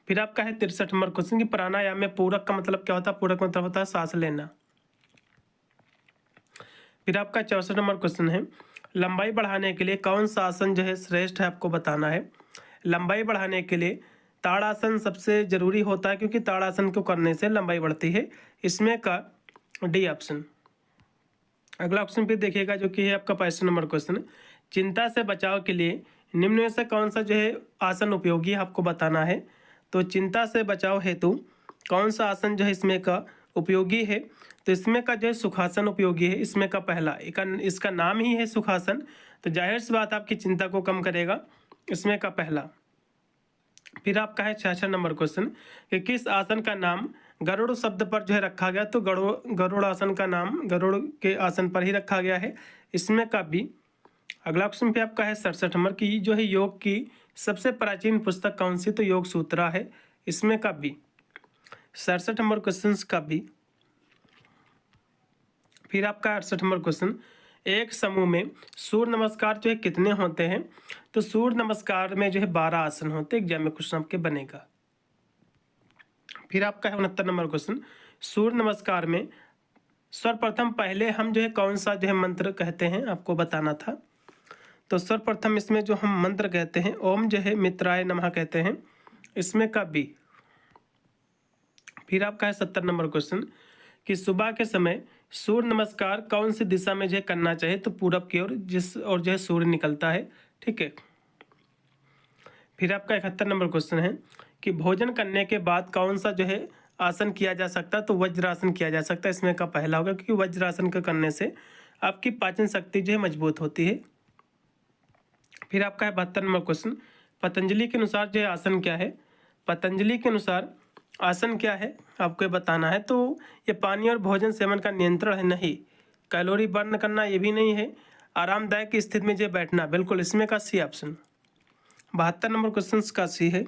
फिर आपका है 63 नंबर क्वेश्चन कि प्राणायाम में पूरक का मतलब क्या होता है? पूरक का मतलब होता है सांस लेना। फिर आपका 64 नंबर क्वेश्चन है लंबाई बढ़ाने के लिए कौन सा आसन जो है श्रेष्ठ है, आपको बताना है। लंबाई बढ़ाने के लिए ताड़ासन सबसे जरूरी होता है क्योंकि ताड़ासन को करने से लंबाई बढ़ती है। इसमें का डी ऑप्शन। अगला ऑप्शन फिर देखिएगा जो कि है आपका 65 नंबर क्वेश्चन, चिंता से बचाव के लिए निम्न में से कौन सा जो है आसन उपयोगी है, आपको बताना है। तो चिंता से बचाव हेतु कौन सा आसन जो है इसमें का उपयोगी है? तो इसमें का जो है सुखासन उपयोगी है। इसमें का पहला, इसका नाम ही है सुखासन, तो जाहिर सी बात आपकी चिंता को कम करेगा। इसमें का पहला। फिर आपका है 66 नंबर क्वेश्चन कि किस आसन का नाम गरुड़ शब्द पर जो है रखा गया? तो गरुड़ आसन का नाम गरुड़ के आसन पर ही रखा गया है। इसमें का बी। अगला ऑप्शन पे आपका है 67 नंबर की जो है योग की सबसे प्राचीन पुस्तक कौन सी? तो योग सूत्रा है। इसमें का बी। 67 नंबर क्वेश्चन का बी। फिर आपका 68 नंबर क्वेश्चन, एक समूह में सूर्य नमस्कार जो है कितने होते हैं? तो सूर्य नमस्कार में जो है 12 आसन होते हैं। एग्जाम में क्वेश्चन आपके बनेगा। फिर आपका है 69 नंबर क्वेश्चन, सूर्य नमस्कार में सर्वप्रथम पहले हम जो है कौन सा जो है मंत्र कहते हैं, आपको बताना था। तो सर्वप्रथम इसमें जो हम मंत्र कहते हैं ओम जो है मित्राय नमः कहते हैं। इसमें का बी। फिर आपका है 70 नंबर क्वेश्चन कि सुबह के समय सूर्य नमस्कार कौन सी दिशा में जो है करना चाहिए? तो पूरब की ओर, जिस और जो है सूर्य निकलता है, ठीक है। फिर आपका 71 नंबर क्वेश्चन है कि भोजन करने के बाद कौन सा जो है आसन किया जा सकता है? तो वज्रासन किया जा सकता है। इसमें का पहला होगा क्योंकि वज्रासन का करने से आपकी पाचन शक्ति जो है मजबूत होती है। फिर आपका है 72 नंबर क्वेश्चन, पतंजलि के अनुसार जो है आसन क्या है? पतंजलि के अनुसार आसन क्या है आपको बताना है। तो ये पानी और भोजन सेवन का नियंत्रण है, नहीं। कैलोरी बर्न करना ये भी नहीं है। आरामदायक स्थिति में जो बैठना, बिल्कुल। इसमें का सी ऑप्शन। 72 नंबर क्वेश्चन का सी है।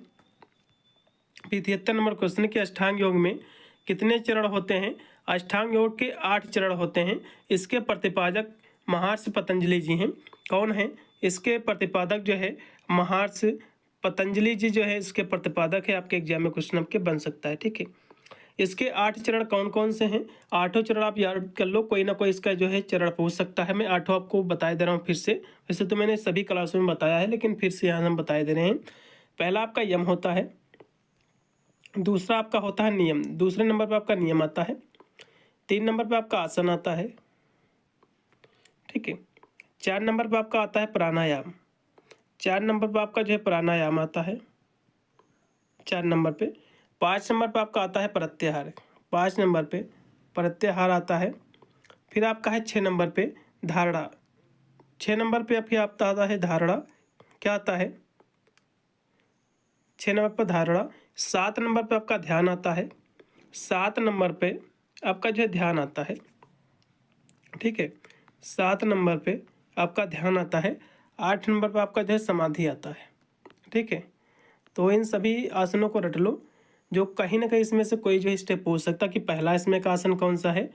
73 नंबर क्वेश्चन कि अष्टांग योग में कितने चरण होते हैं? अष्टांग योग के 8 चरण होते हैं। इसके प्रतिपादक महर्षि पतंजलि जी हैं। कौन है इसके प्रतिपादक? जो है महर्षि पतंजलि जी जो है इसके प्रतिपादक है। आपके एग्जाम में क्वेश्चन आपके बन सकता है, ठीक है। इसके 8 चरण कौन कौन से हैं? 8 चरण आप याद कर लो, कोई ना कोई इसका जो है चरण पूछ सकता है। मैं 8 आपको बता दे रहा हूँ फिर से। वैसे तो मैंने सभी क्लासों में बताया है, लेकिन फिर से यहाँ हम बता दे रहे हैं। पहला आपका यम होता है, दूसरा आपका होता है नियम, दूसरे नंबर पर आपका नियम आता है, 3 नंबर पर आपका आसन आता है, ठीक है। 4 नंबर पर आपका आता है प्राणायाम, 4 नंबर पर आपका जो है प्राणायाम आता है 4 नंबर पे। 5 नंबर पर आपका आता है प्रत्याहार, 5 नंबर पे प्रत्याहार आता है। फिर आपका है 6 नंबर पे धारणा, 6 नंबर पे आपकी आपका आता है धारणा, क्या आता है 6 नंबर पर धारणा। 7 नंबर पे आपका ध्यान आता है, 7 नंबर पे आपका जो है ध्यान आता है, ठीक है। 7 नंबर पे आपका ध्यान आता है। 8 नंबर पे आपका जो है समाधि आता है, ठीक है। तो इन सभी आसनों को रट लो, जो कहीं ना कहीं इसमें से कोई जो स्टेप पूछ सकता कि पहला इसमें का आसन कौन सा है,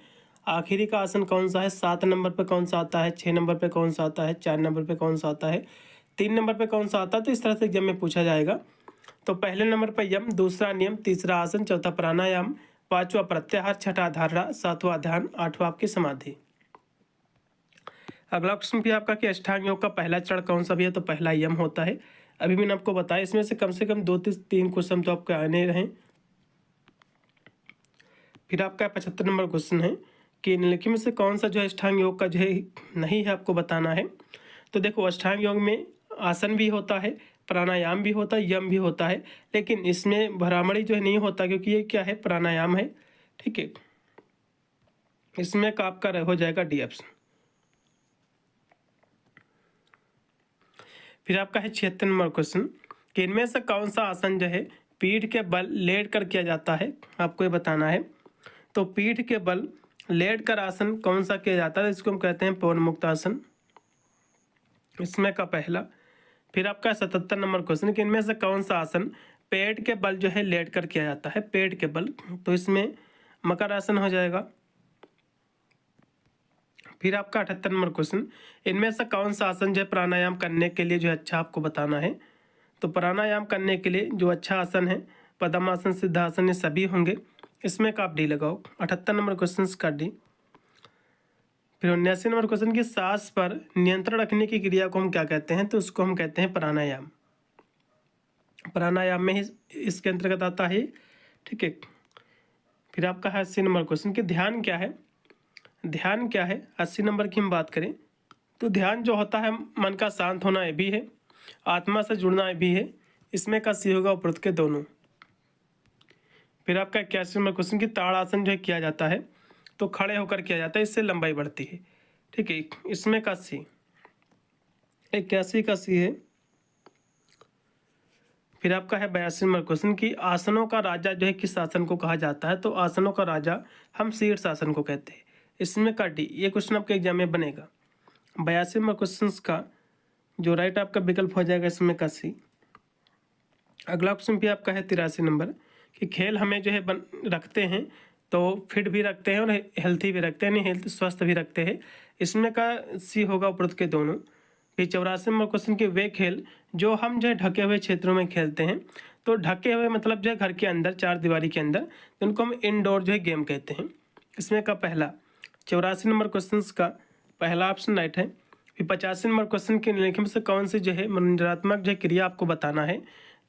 आखिरी का आसन कौन सा है, 7 नंबर पे कौन सा आता है, 6 नंबर पे कौन सा आता है, 4 नंबर पे कौन सा आता है, 3 नंबर पे कौन सा आता है। तो इस तरह से एग्जाम में पूछा जाएगा। तो पहले नंबर पर यम, दूसरा नियम, तीसरा आसन, चौथा प्राणायाम, 5वां प्रत्याहार, छठा धारणा, 7वां ध्यान, 8वां आपकी समाधि। अगला क्वेश्चन भी आपका कि अष्टांग योग का पहला चरण कौन सा भी है? तो पहला यम होता है। अभी मैंने आपको बताया, इसमें से कम 2-3 क्वेश्चन तो आपके आने रहें। फिर आपका 75 नंबर क्वेश्चन है कि निम्नलिखित में से कौन सा जो है अष्टांग योग का जो है नहीं है, आपको बताना है। तो देखो, अष्टांग योग में आसन भी होता है, प्राणायाम भी होता है, यम भी होता है, लेकिन इसमें भ्रामरी जो है नहीं होता, क्योंकि ये क्या है, प्राणायाम है, ठीक है। इसमें का आपका हो जाएगा डी ऑप्शन। फिर आपका है 76 नंबर क्वेश्चन कि इनमें से कौन सा आसन जो है पीठ के बल लेट कर किया जाता है, आपको ये बताना है। तो पीठ के बल लेट कर आसन कौन सा किया जाता है? इसको हम कहते हैं पवन मुक्त आसन, इसमें का पहला। फिर आपका 77 नंबर क्वेश्चन कि इनमें से कौन सा आसन पेट के बल जो है लेट कर किया जाता है, पेट के बल, तो इसमें मकर आसन हो जाएगा। फिर आपका 78 नंबर क्वेश्चन, इनमें से कौन सा आसन जो है प्राणायाम करने के लिए जो है अच्छा, आपको बताना है। तो प्राणायाम करने के लिए जो अच्छा आसन है, पद्मासन, सिद्धासन, ये सभी होंगे। इसमें का आप डी लगाओ, 78 नंबर क्वेश्चन का डी। फिर 79 नंबर क्वेश्चन की सांस पर नियंत्रण रखने की क्रिया को हम क्या कहते हैं? तो उसको हम कहते हैं प्राणायाम। प्राणायाम में ही इसके अंतर्गत आता है, ठीक है। फिर आपका है 80 नंबर क्वेश्चन कि ध्यान क्या है? ध्यान क्या है? 80 नंबर की हम बात करें तो ध्यान जो होता है मन का शांत होना, ये भी है, आत्मा से जुड़ना, ये भी है। इसमें का सी होगा उपरोक्त के दोनों। फिर आपका 81 नंबर क्वेश्चन की ताड़ासन जो है किया जाता है तो खड़े होकर किया जाता है, इससे लंबाई बढ़ती है, ठीक है। इसमें का सी, 81 का सी है। फिर आपका है 82 नंबर क्वेश्चन की आसनों का राजा जो है किस आसन को कहा जाता है? तो आसनों का राजा हम शीर्ष आसन को कहते हैं, इसमें का डी। ये क्वेश्चन आपके एग्जाम में बनेगा। 82 नंबर क्वेश्चन का जो राइट आपका विकल्प हो जाएगा, इसमें का सी। अगला क्वेश्चन भी आपका है 83 नंबर कि खेल हमें जो है रखते हैं तो फिट भी रखते हैं और हेल्थी भी रखते हैं, नहीं हेल्थ स्वस्थ भी रखते हैं। इसमें का सी होगा उपरोक्त के दोनों। फिर 84 नंबर क्वेश्चन के वे खेल जो हम जो है ढके हुए क्षेत्रों में खेलते हैं, तो ढके हुए मतलब जो है घर के अंदर, चार दीवारी के अंदर, तो उनको हम इंडोर जो है गेम कहते हैं। इसमें का पहला 84 नंबर क्वेश्चन का पहला ऑप्शन राइट है। फिर 85 नंबर क्वेश्चन के निम्नलिखित में से कौन सी जो है मनोरंजनात्मक जो है क्रिया आपको बताना है?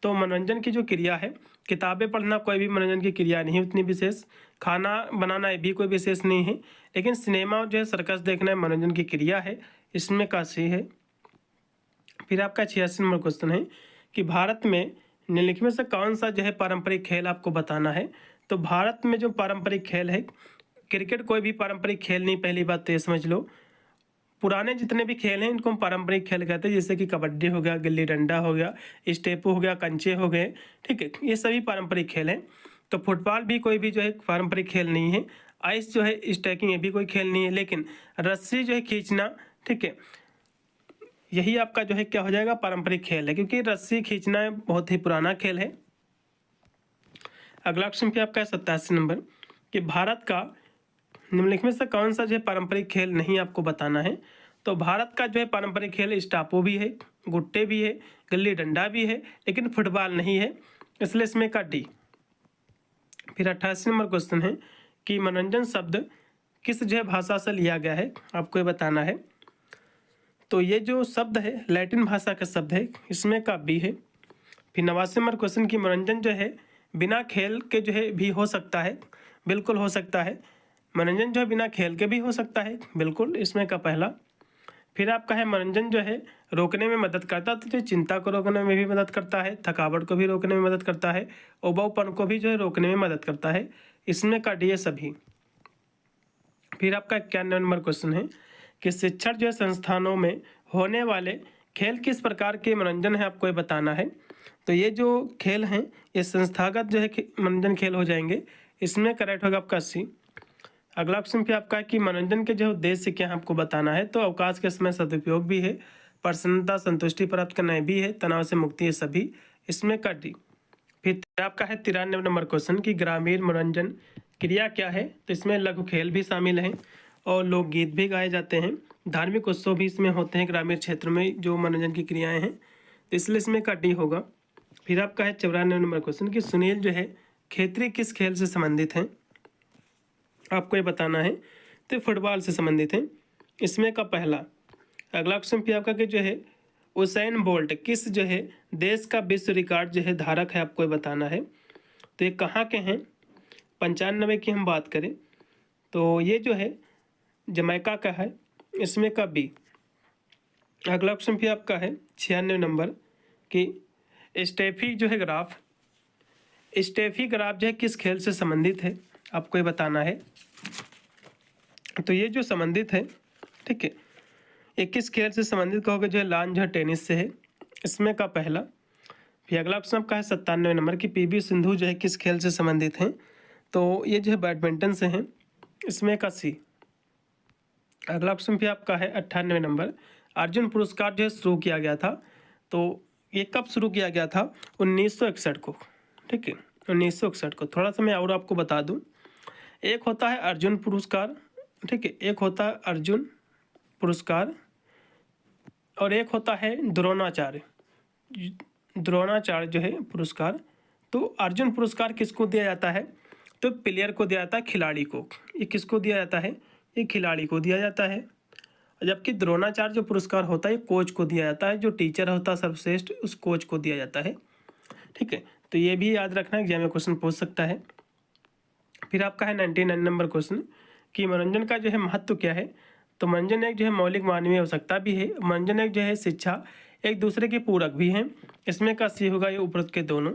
तो मनोरंजन की जो क्रिया है, किताबें पढ़ना कोई भी मनोरंजन की क्रिया नहीं उतनी विशेष, खाना बनाना ये भी कोई विशेष नहीं है, लेकिन सिनेमा जो है सर्कस देखना है मनोरंजन की क्रिया है, इसमें का सी है। फिर आपका 86 नंबर क्वेश्चन है कि भारत में निम्नलिखित में से कौन सा जो है पारंपरिक खेल आपको बताना है? तो भारत में जो पारंपरिक खेल है, क्रिकेट कोई भी पारंपरिक खेल नहीं, पहली बात तो ये समझ लो। पुराने जितने भी खेल हैं इनको हम पारंपरिक खेल कहते हैं, जैसे कि कबड्डी हो गया, गिल्ली डंडा हो गया, स्टेपू हो गया, कंचे हो गए, ठीक है, ये सभी पारंपरिक खेल हैं। तो फुटबॉल भी कोई भी जो है पारंपरिक खेल नहीं है, आइस जो है स्टैकिंग ये भी कोई खेल नहीं है, लेकिन रस्सी जो है खींचना, ठीक है, यही आपका जो है क्या हो जाएगा, पारंपरिक खेल है, क्योंकि रस्सी खींचना बहुत ही पुराना खेल है। अगला क्वेश्चन पे आपका 87 नंबर कि भारत का निम्नलिखित में से कौन सा जो है पारंपरिक खेल नहीं आपको बताना है? तो भारत का जो है पारंपरिक खेल स्टापो भी है, गुट्टे भी है, गिल्ली डंडा भी है, लेकिन फुटबॉल नहीं है, इसलिए इसमें का डी। फिर 88 नंबर क्वेश्चन है कि मनोरंजन शब्द किस जो है भाषा से लिया गया है, आपको ये बताना है। तो ये जो शब्द है लैटिन भाषा का शब्द है, इसमें का बी है। फिर 89 नंबर क्वेश्चन की मनोरंजन जो है बिना खेल के जो है भी हो सकता है, बिल्कुल हो सकता है। मनोरंजन जो है बिना खेल के भी हो सकता है, बिल्कुल, इसमें का पहला। फिर आपका है मनोरंजन जो है रोकने में मदद करता है, तो जो चिंता को रोकने में भी मदद करता है, थकावट को भी रोकने में मदद करता है, उबाऊपन को भी जो है रोकने में मदद करता है, इसमें का डी है सभी। फिर आपका 91 नंबर क्वेश्चन है कि शिक्षण जो है संस्थानों में होने वाले खेल किस प्रकार के मनोरंजन है, आपको ये बताना है। तो ये जो खेल हैं ये संस्थागत जो है मनोरंजन खेल हो जाएंगे, इसमें करेक्ट होगा आपका सी। अगला क्वेश्चन पे आपका है कि मनोरंजन के जो उद्देश्य क्या है, आपको बताना है। तो अवकाश के समय सदुपयोग भी है, प्रसन्नता संतुष्टि प्राप्त करना भी है, तनाव से मुक्ति है सभी, इसमें का डी। फिर आपका है 93 नंबर क्वेश्चन कि ग्रामीण मनोरंजन क्रिया क्या है। तो इसमें लघु खेल भी शामिल हैं और लोकगीत भी गाए जाते हैं, धार्मिक उत्सव भी इसमें होते हैं ग्रामीण क्षेत्र में जो मनोरंजन की क्रियाएं हैं, तो इसलिए इसमें का डी होगा। फिर आपका है 94 नंबर क्वेश्चन कि सुनील जो है खेतरी किस खेल से संबंधित हैं, आपको ये बताना है। तो फुटबॉल से संबंधित है, इसमें का पहला। अगला क्वेश्चन पे आपका कि जो है उसैन बोल्ट किस जो है देश का विश्व रिकॉर्ड जो है धारक है, आपको ये बताना है। तो ये कहाँ के हैं, 95 की हम बात करें तो ये जो है जमैका का है, इसमें का बी। अगला क्वेश्चन भी आपका है 96 नंबर कि स्टेफी जो है ग्राफ, स्टेफी ग्राफ जो है किस खेल से संबंधित है, आपको ये बताना है। तो ये जो संबंधित है, ठीक है, ये किस खेल से संबंधित कहोगे, जो है लान जो है टेनिस से है, इसमें का पहला। फिर अगला क्वेश्चन आपका है 97 नंबर की पीवी सिंधु जो है किस खेल से संबंधित हैं। तो ये जो है बैडमिंटन से हैं, इसमें का सी। अगला क्वेश्चन भी आपका है 98 नंबर अर्जुन पुरस्कार जो है शुरू किया गया था। तो ये कब शुरू किया गया था, 1961 को, ठीक है, 1961 को। थोड़ा सा मैं और आपको बता दूं, एक होता है अर्जुन पुरस्कार, ठीक है, एक होता है अर्जुन पुरस्कार और एक होता है द्रोणाचार्य, द्रोणाचार्य जो है पुरस्कार। तो अर्जुन पुरस्कार किसको दिया जाता है, तो प्लेयर को दिया जाता है, खिलाड़ी को। ये किसको दिया जाता है, ये खिलाड़ी को दिया जाता है। जबकि द्रोणाचार्य जो पुरस्कार होता है ये कोच को दिया जाता है, जो टीचर होता है सर्वश्रेष्ठ उस कोच को दिया जाता है, ठीक है। तो ये भी याद रखना, एग्जाम में क्वेश्चन पूछ सकता है। फिर आपका है 99 नंबर क्वेश्चन कि मनोरंजन का जो है महत्व क्या है। तो मनोरंजन एक जो है मौलिक मानवीय आवश्यकता भी है, मनोरंजन एक जो है शिक्षा, एक दूसरे के पूरक भी हैं, इसमें का सी होगा ये उपरोक्त के दोनों।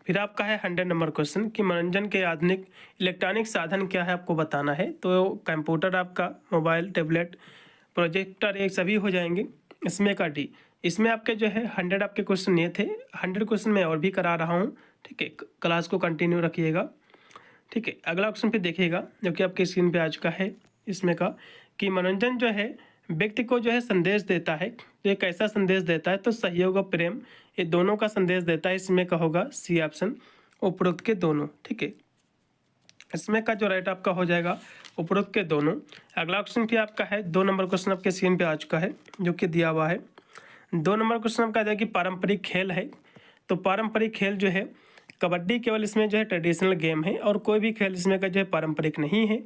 फिर आपका है 100 नंबर क्वेश्चन कि मनोरंजन के आधुनिक इलेक्ट्रॉनिक साधन क्या है, आपको बताना है। तो कंप्यूटर, आपका मोबाइल, टैबलेट, प्रोजेक्टर, एक सभी हो जाएंगे, इसमें का डी। इसमें आपके जो है 100 आपके क्वेश्चन ये थे, 100 क्वेश्चन मैं और भी करा रहा हूँ, ठीक है, क्लास को कंटिन्यू रखिएगा, ठीक है। अगला क्वेश्चन पे देखिएगा जो कि आपके स्क्रीन पे आ चुका है, इसमें का कि मनोरंजन जो है व्यक्ति को जो है संदेश देता है, तो ये कैसा संदेश देता है, तो सहयोग और प्रेम, ये दोनों का संदेश देता है, इसमें का होगा सी ऑप्शन, उपरोक्त के दोनों, ठीक है। इसमें का जो राइट आपका हो जाएगा उपरोक्त के दोनों। अगला क्वेश्चन भी आपका है 2 नंबर क्वेश्चन आपके स्क्रीन पे आ चुका है जो कि दिया हुआ है। 2 नंबर क्वेश्चन आपका दिया कि पारंपरिक खेल है। तो पारंपरिक खेल जो है कबड्डी केवल इसमें जो है ट्रेडिशनल गेम है और कोई भी खेल इसमें का जो है पारंपरिक नहीं है,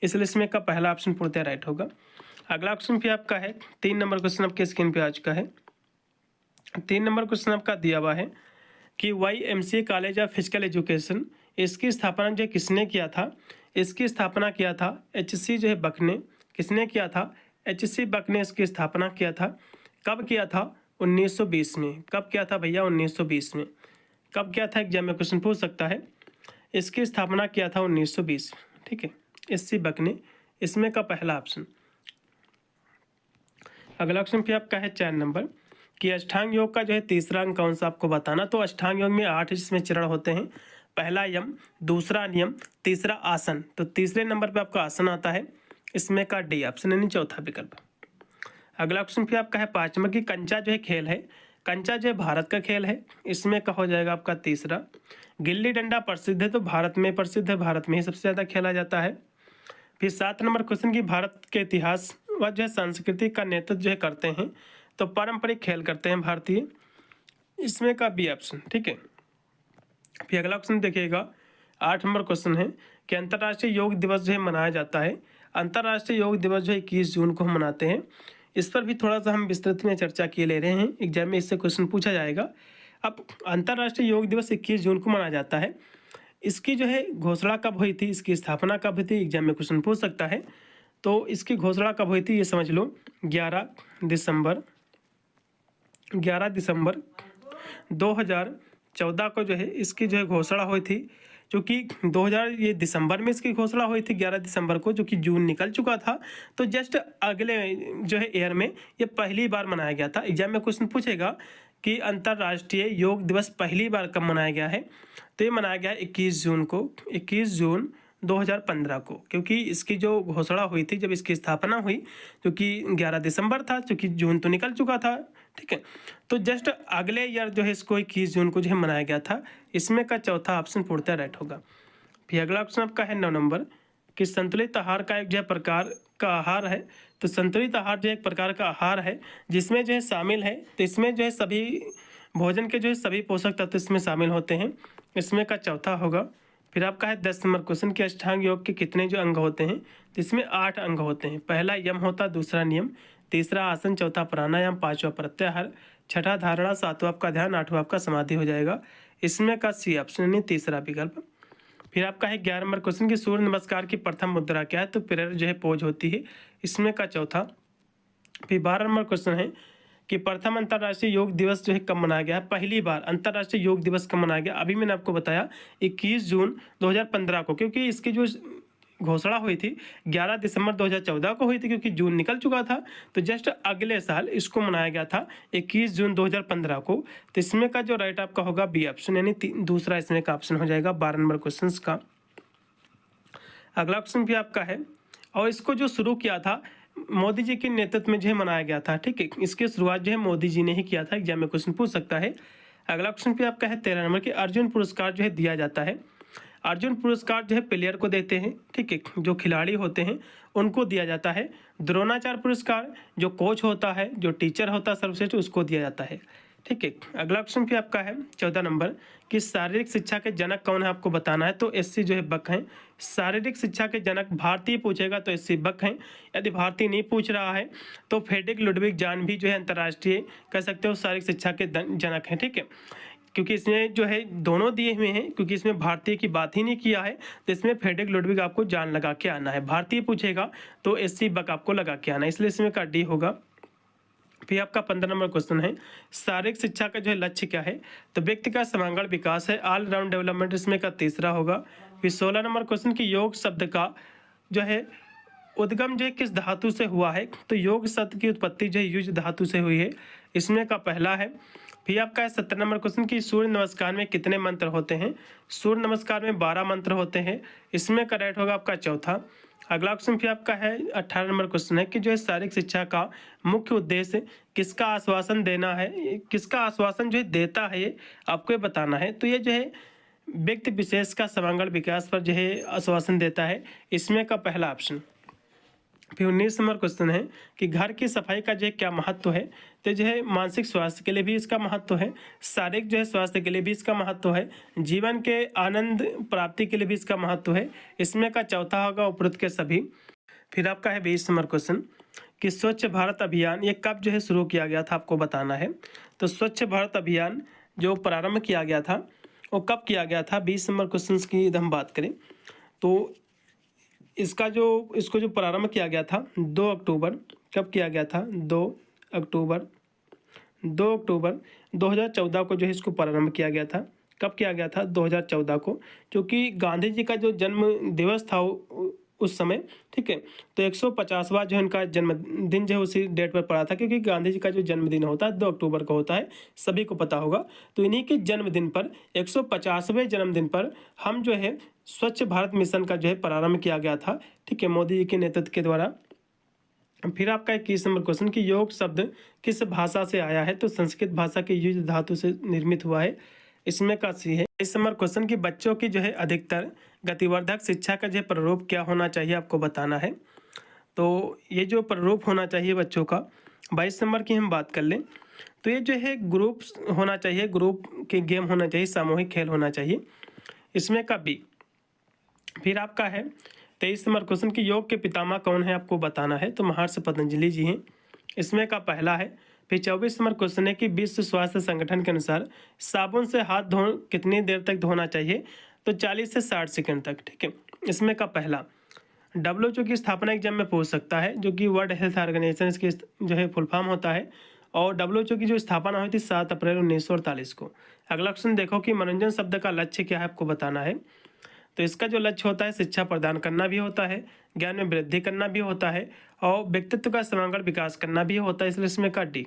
इसलिए इसमें का पहला ऑप्शन पूर्णतः राइट होगा। अगला क्वेश्चन भी आपका है 3 नंबर क्वेश्चन आपके स्क्रीन पे आ चुका है। 3 नंबर क्वेश्चन आपका दिया हुआ है कि YMCA college of physical education, इसकी स्थापना जो किसने किया था। इसकी स्थापना किया था HC जो है बक ने, किसने किया था, HC बक ने इसकी स्थापना किया था। कब किया था, 1920 में। कब किया था भैया, 1920 में। कब किया था, एग्जाम में क्वेश्चन पूछ सकता है। इसकी स्थापना किया था 1920, ठीक है, HC बक ने, इसमें का पहला ऑप्शन। अगला क्वेश्चन फिर आपका है 4 नंबर कि अष्टांग योग का जो है तीसरा अंग कौन सा, आपको बताना। तो अष्टांग योग में 8 जिसमें चरण होते हैं, पहला यम, दूसरा नियम, तीसरा आसन। तो तीसरे नंबर पे आपका आसन आता है, इसमें का डी ऑप्शन यानी चौथा विकल्प। अगला क्वेश्चन फिर आपका है 5 नंबर की कंचा जो है खेल है, कंचा जो है भारत का खेल है, इसमें का हो जाएगा आपका तीसरा। गिल्ली डंडा प्रसिद्ध है, तो भारत में प्रसिद्ध है, भारत में ही सबसे ज़्यादा खेला जाता है। फिर 7 नंबर क्वेश्चन की भारत के इतिहास व जो है संस्कृति का नेतृत्व जो है करते हैं, तो पारंपरिक खेल करते हैं भारतीय, इसमें का बी ऑप्शन, ठीक है। फिर अगला क्वेश्चन देखिएगा 8 नंबर क्वेश्चन है कि अंतर्राष्ट्रीय योग दिवस जो है मनाया जाता है। अंतर्राष्ट्रीय योग दिवस जो है 21 जून को हम मनाते हैं। इस पर भी थोड़ा सा हम विस्तृत में चर्चा किए ले रहे हैं, एग्जाम में इससे क्वेश्चन पूछा जाएगा। अब अंतर्राष्ट्रीय योग दिवस 21 जून को मनाया जाता है। इसकी जो है घोषणा कब हुई थी, इसकी स्थापना कब हुई थी, एग्जाम में क्वेश्चन पूछ सकता है। तो इसकी घोषणा कब हुई थी ये समझ लो, 11 दिसंबर 2014 को जो है इसकी जो है घोषणा हुई थी। क्योंकि 2000 ये दिसंबर में इसकी घोषणा हुई थी 11 दिसंबर को, जो कि जून निकल चुका था। तो जस्ट अगले जो है ईयर में ये पहली बार मनाया गया था। एग्जाम में क्वेश्चन पूछेगा कि अंतर्राष्ट्रीय योग दिवस पहली बार कब मनाया गया है, तो ये मनाया गया 21 जून को, 21 जून 2015 को। क्योंकि इसकी जो घोषणा हुई थी, जब इसकी स्थापना हुई, क्योंकि 11 दिसंबर था, क्योंकि जून तो निकल चुका था, ठीक है। तो जस्ट अगले ईयर जो है इसको 21 जून को जो है मनाया गया था। इसमें का चौथा ऑप्शन पूर्णतः राइट होगा। फिर अगला ऑप्शन आपका है 9 नंबर कि संतुलित आहार का एक जो है प्रकार का आहार है। तो संतुलित आहार जो एक प्रकार का आहार है जिसमें जो है शामिल है, तो इसमें जो है सभी भोजन के जो है सभी पोषक तत्व इसमें शामिल होते हैं। इसमें का चौथा होगा। फिर आपका है 10 नंबर क्वेश्चन कि अष्टांग योग के कितने जो अंग होते हैं, तो इसमें 8 अंग होते हैं। पहला यम होता, दूसरा नियम, तीसरा आसन, चौथा प्राणायाम, पांचवा प्रत्याहार, छठा धारणा, सातवां आपका ध्यान, आठवां आपका समाधि हो जाएगा। इसमें का सी ऑप्शन यानी तीसरा विकल्प। फिर आपका है 11 नंबर क्वेश्चन कि सूर्य नमस्कार की प्रथम मुद्रा क्या है, तो प्रेयर जो है पोज होती है। इसमें का चौथा। फिर 12 नंबर क्वेश्चन है कि प्रथम अंतर्राष्ट्रीय योग दिवस जो है कब मनाया गया है, पहली बार अंतर्राष्ट्रीय योग दिवस कब मनाया गया। अभी मैंने आपको बताया 21 जून 2015 को, क्योंकि इसकी जो घोषणा हुई थी 11 दिसंबर 2014 को हुई थी, क्योंकि जून निकल चुका था। तो जस्ट अगले साल इसको मनाया गया था 21 जून 2015 को। तो इसमें का जो राइट आपका होगा बी ऑप्शन, यानी दूसरा इसमें का ऑप्शन हो जाएगा 12 नंबर क्वेश्चन का। अगला क्वेश्चन भी आपका है, और इसको जो शुरू किया था मोदी जी के नेतृत्व में जो है मनाया गया था, ठीक है। इसकी शुरुआत जो है मोदी जी ने ही किया था, एग्जाम में क्वेश्चन पूछ सकता है। अगला क्वेश्चन भी आपका है 13 नंबर कि अर्जुन पुरस्कार जो है दिया जाता है। अर्जुन पुरस्कार जो है प्लेयर को देते हैं, ठीक है, जो खिलाड़ी होते हैं उनको दिया जाता है। द्रोणाचार्य पुरस्कार जो कोच होता है, जो टीचर होता है सर्वश्रेष्ठ, उसको दिया जाता है, ठीक है। अगला क्वेश्चन भी आपका है 14 नंबर कि शारीरिक शिक्षा के जनक कौन है, आपको बताना है। तो एससी जो है बक हैं। शारीरिक शिक्षा के जनक भारतीय पूछेगा तो एससी बक हैं। यदि भारतीय नहीं पूछ रहा है तो फ्रेडरिक लुडविग जान भी जो है अंतर्राष्ट्रीय कह सकते हो शारीरिक शिक्षा के जनक हैं, ठीक है। क्योंकि इसमें जो है दोनों दिए हुए हैं, क्योंकि इसमें भारतीय की बात ही नहीं किया है, तो इसमें फ्रेडरिक लुडविग आपको जान लगा के आना है। भारतीय पूछेगा तो एससी बक आपको लगा के आना है, इसलिए इसमें का डी होगा। फिर आपका 15 नंबर क्वेश्चन है शारीरिक शिक्षा का जो है लक्ष्य क्या है, तो व्यक्ति का समग्र विकास है, ऑल राउंड डेवलपमेंट, इसमें का तीसरा होगा। फिर 16 नंबर क्वेश्चन की योग शब्द का जो है उद्गम जो है किस धातु से हुआ है, तो योग शब्द की उत्पत्ति जो है युज धातु से हुई है, इसमें का पहला है। फिर आपका है 17 नंबर क्वेश्चन की सूर्य नमस्कार में कितने मंत्र होते हैं, सूर्य नमस्कार में 12 मंत्र होते हैं, इसमें का राइट होगा आपका चौथा। अगला क्वेश्चन फिर आपका है 18 नंबर क्वेश्चन है कि जो है शारीरिक शिक्षा का मुख्य उद्देश्य किसका आश्वासन देना है, किसका आश्वासन जो है देता है ये आपको ये बताना है। तो ये जो है व्यक्ति विशेष का समग्र विकास पर जो है आश्वासन देता है, इसमें का पहला ऑप्शन। फिर 19 नंबर क्वेश्चन है कि घर की सफाई का जो है क्या महत्व है, तो जो है मानसिक स्वास्थ्य के लिए भी इसका महत्व है, शारीरिक जो है स्वास्थ्य के लिए भी इसका महत्व है, जीवन के आनंद प्राप्ति के लिए भी इसका महत्व है, इसमें का चौथा होगा उपरोक्त के सभी। फिर आपका है 20 नंबर क्वेश्चन कि स्वच्छ भारत अभियान ये कब जो है शुरू किया गया था, आपको बताना है। तो स्वच्छ भारत अभियान जो प्रारंभ किया गया था वो कब किया गया था, 20 नंबर क्वेश्चन की हम बात करें तो इसको जो प्रारंभ किया गया था 2 अक्टूबर, कब किया गया था, 2 अक्टूबर 2014 को जो है इसको प्रारंभ किया गया था। कब किया गया था, 2014 को, क्योंकि गांधी जी का जो जन्म दिवस था उस समय, ठीक है। तो 150वां जो है इनका जन्मदिन जो है उसी डेट पर पड़ा था, क्योंकि गांधी जी का जो जन्मदिन होता है 2 अक्टूबर को होता है, सभी को पता होगा। तो इन्हीं के जन्मदिन पर 150वें जन्मदिन पर हम जो है स्वच्छ भारत मिशन का जो है प्रारंभ किया गया था, ठीक है, मोदी जी के नेतृत्व के द्वारा। फिर आपका 21 नंबर क्वेश्चन कि योग शब्द किस भाषा से आया है, तो संस्कृत भाषा के युज धातु से निर्मित हुआ है, इसमें का सी है। इस नंबर क्वेश्चन की बच्चों की जो है अधिकतर गतिवर्धक शिक्षा का जो है प्रारूप क्या होना चाहिए, आपको बताना है। तो ये जो प्रारूप होना चाहिए बच्चों का 22 नंबर की हम बात कर लें तो ये जो है ग्रुप होना चाहिए, ग्रुप के गेम होना चाहिए, सामूहिक खेल होना चाहिए, इसमें का बी। फिर आपका है 23 नंबर क्वेश्चन कि योग के पितामह कौन है, आपको बताना है। तो महर्षि पतंजलि जी हैं, इसमें का पहला है। फिर 24 नंबर क्वेश्चन है कि विश्व स्वास्थ्य संगठन के अनुसार साबुन से हाथ धो कितनी देर तक धोना चाहिए, तो 40 से 60 सेकंड तक, ठीक है। इसमें का पहला WHO की स्थापना एग्जाम में पूछ सकता है, जो कि वर्ल्ड हेल्थ ऑर्गेनाइजेशन इसकी जो है फुल फॉर्म होता है। और WHO की जो स्थापना हुई थी 7 अप्रैल 1948 को। अगला क्वेश्चन देखो कि मनोरंजन शब्द का लक्ष्य क्या है, आपको बताना है। तो इसका जो लक्ष्य होता है शिक्षा प्रदान करना भी होता है, ज्ञान में वृद्धि करना भी होता है, और व्यक्तित्व का समग्र विकास करना भी होता है, इसलिए इसमें का डी।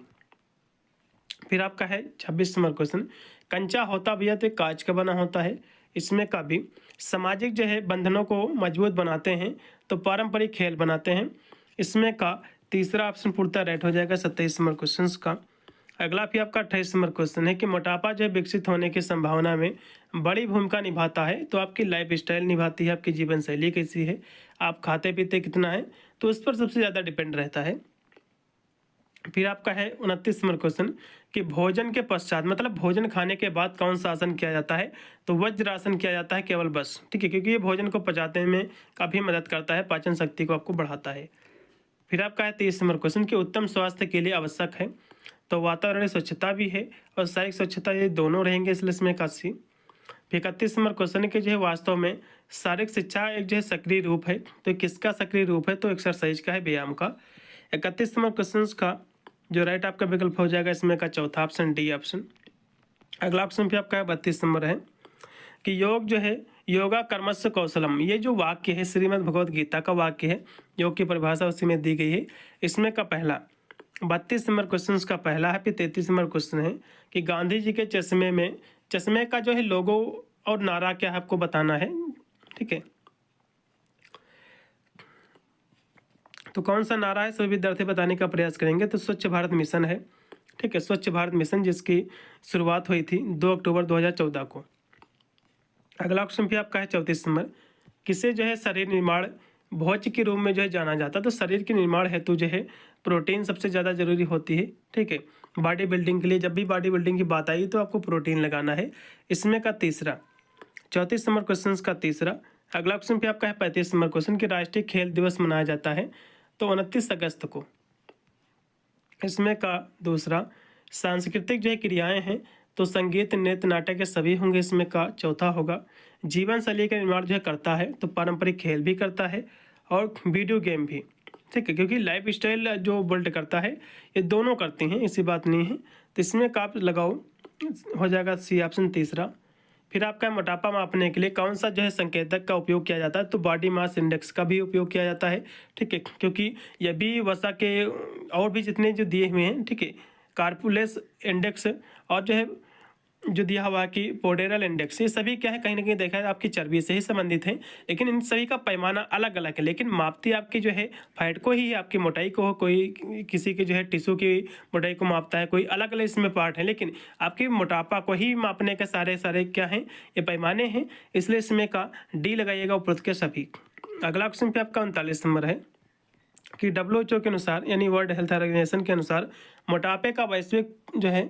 फिर आपका है 26 नंबर क्वेश्चन, कंचा होता भी है तो कांच का बना होता है, इसमें का भी सामाजिक जो है बंधनों को मजबूत बनाते हैं तो पारंपरिक खेल बनाते हैं, इसमें का तीसरा ऑप्शन पूर्णतः राइट हो जाएगा 27 नंबर क्वेश्चन का। अगला फिर आपका 28 नंबर क्वेश्चन है कि मोटापा जो है विकसित होने की संभावना में बड़ी भूमिका निभाता है, तो आपकी लाइफ स्टाइल निभाती है, आपकी जीवन शैली कैसी है, आप खाते पीते कितना है, तो उस पर सबसे ज़्यादा डिपेंड रहता है। फिर आपका है 29 नंबर क्वेश्चन कि भोजन के पश्चात मतलब भोजन खाने के बाद कौन सा आसन किया जाता है, तो वज्रासन किया जाता है केवल बस, ठीक है, क्योंकि ये भोजन को पचाने में काफ़ी मदद करता है, पाचन शक्ति को आपको बढ़ाता है। फिर आपका है 30 नंबर क्वेश्चन कि उत्तम स्वास्थ्य के लिए आवश्यक है, तो वातावरणीय स्वच्छता भी है और शारीरिक स्वच्छता, ये दोनों रहेंगे, इसलिए इसमें काशी। फिर 31 नंबर क्वेश्चन के जो है वास्तव में शारीरिक शिक्षा एक जो है सक्रिय रूप है, तो किसका सक्रिय रूप है, तो एक्सरसाइज का है, व्यायाम का। 31 नंबर क्वेश्चन का जो राइट आपका विकल्प हो जाएगा इसमें का चौथा ऑप्शन डी ऑप्शन। अगला ऑप्शन भी आपका 32 नंबर है कि योग जो है योगा कर्मस्य कौशलम, ये जो वाक्य है श्रीमद् भगवद गीता का वाक्य है, योग की परिभाषा उसी में दी गई है। इसमें का पहला 32 नंबर क्वेश्चन का पहला है। फिर 33 नंबर क्वेश्चन है कि गांधी जी के चश्मे का जो है लोगो और नारा क्या है, आपको बताना है, ठीक है। तो कौन सा नारा है, सभी विद्यार्थी बताने का प्रयास करेंगे। तो स्वच्छ भारत मिशन है, ठीक है, स्वच्छ भारत मिशन, जिसकी शुरुआत हुई थी 2 अक्टूबर 2014 को। अगला ऑप्शन भी आपका है 34 नंबर, किसे जो है शरीर निर्माण भोज के रूप में जो है जाना जाता है, तो शरीर के निर्माण हेतु जो है प्रोटीन सबसे ज़्यादा जरूरी होती है, ठीक है, बॉडी बिल्डिंग के लिए। जब भी बॉडी बिल्डिंग की बात आई तो आपको प्रोटीन लगाना है, इसमें का तीसरा 34 नंबर क्वेश्चन का तीसरा। अगला क्वेश्चन भी आपका है 35 नंबर क्वेश्चन कि राष्ट्रीय खेल दिवस मनाया जाता है, तो 29 अगस्त को। इसमें का दूसरा सांस्कृतिक जो है क्रियाएं हैं, तो संगीत नृत्य नाटक के सभी होंगे, इसमें का चौथा होगा। जीवन शैली का निर्माण जो है करता है, तो पारंपरिक खेल भी करता है और वीडियो गेम भी, ठीक है, क्योंकि लाइफ स्टाइल जो बिल्ड करता है ये दोनों करते हैं, ऐसी बात नहीं है। तो इसमें का आप लगाओ हो जाएगा सी ऑप्शन तीसरा। फिर आपका मोटापा मापने के लिए कौन सा जो है संकेतक का उपयोग किया जाता है, तो बॉडी मास इंडेक्स का भी उपयोग किया जाता है, ठीक है, क्योंकि ये भी वसा के और भी जितने जो दिए हुए हैं, ठीक है, कार्पुलेस इंडेक्स और जो है जो दिया हुआ कि पोडेरल इंडेक्स, ये सभी क्या है कहीं ना कहीं देखा है आपकी चर्बी से ही संबंधित है, लेकिन इन सभी का पैमाना अलग अलग है, लेकिन मापती आपकी जो है फैट को ही, आपकी मोटाई को हो, कोई किसी की जो है टिश्यू की मोटाई को मापता है, कोई अलग अलग इसमें पार्ट है, लेकिन आपके मोटापा को ही मापने के सारे क्या हैं, ये पैमाने हैं, इसलिए इसमें का डी लगाइएगा उपरोक्त के सभी। अगला क्वेश्चन पे आपका 39 नंबर है कि WHO के अनुसार यानी वर्ल्ड हेल्थ ऑर्गेनाइजेशन के अनुसार मोटापे का वैश्विक जो है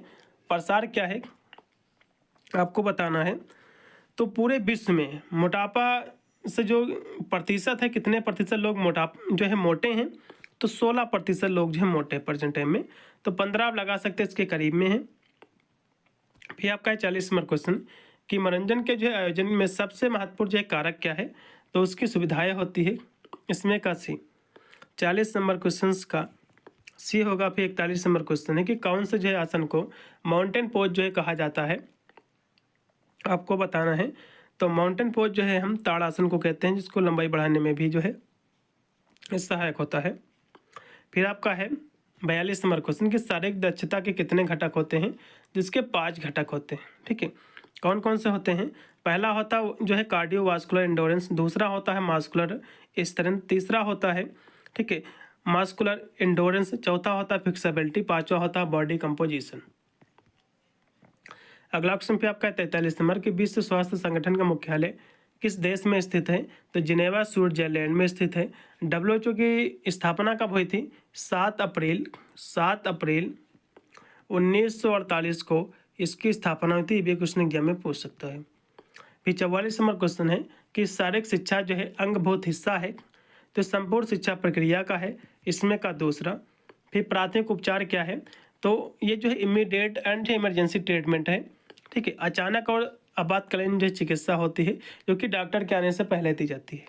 प्रसार क्या है, आपको बताना है। तो पूरे विश्व में मोटापा से जो प्रतिशत है, कितने प्रतिशत लोग जो है मोटे हैं, तो 16% लोग जो है मोटे प्रेजेंट टाइम में, तो 15 आप लगा सकते हैं, इसके करीब में है। फिर आपका है 40 नंबर क्वेश्चन कि मनोरंजन के जो है आयोजन में सबसे महत्वपूर्ण जो है कारक क्या है, तो उसकी सुविधाएं होती है, इसमें का सी। 40 नंबर क्वेश्चन का सी होगा। फिर 41 नंबर क्वेश्चन है कि कौन से जो है आसन को माउंटेन पोज जो है कहा जाता है, आपको बताना है। तो माउंटेन पोज जो है हम ताड़ासन को कहते हैं, जिसको लंबाई बढ़ाने में भी जो है सहायक होता है। फिर आपका है 42 नंबर क्वेश्चन कि शारीरिक दक्षता के कितने घटक होते हैं, जिसके 5 घटक होते हैं, ठीक है, कौन कौन से होते हैं। पहला होता जो है कार्डियोवास्कुलर एंडोरेंस, दूसरा होता है मास्कुलर स्ट्रेंथ, तीसरा होता है, ठीक है, मास्कुलर एंडोरेंस, चौथा होता है फिक्सेबिलिटी, पांचवा होता है बॉडी कंपोजिशन। अगला क्वेश्चन पे आपका 43 नंबर कि विश्व स्वास्थ्य संगठन का मुख्यालय किस देश में स्थित है, तो जिनेवा स्विट्जरलैंड में स्थित है। WHO की स्थापना कब हुई थी, 7 अप्रैल 1948 को इसकी स्थापना हुई थी, ये क्वेश्चन एग्जाम में पूछ सकता है। फिर 44 नंबर क्वेश्चन है कि शारीरिक शिक्षा जो है अंगभूत हिस्सा है, तो संपूर्ण शिक्षा प्रक्रिया का है, इसमें का दूसरा। फिर प्राथमिक उपचार क्या है, तो ये जो है इमीडिएट एंड इमरजेंसी ट्रीटमेंट है, ठीक है। अचानक और आपातकालीन जो चिकित्सा होती है जो कि डॉक्टर के आने से पहले दी जाती है।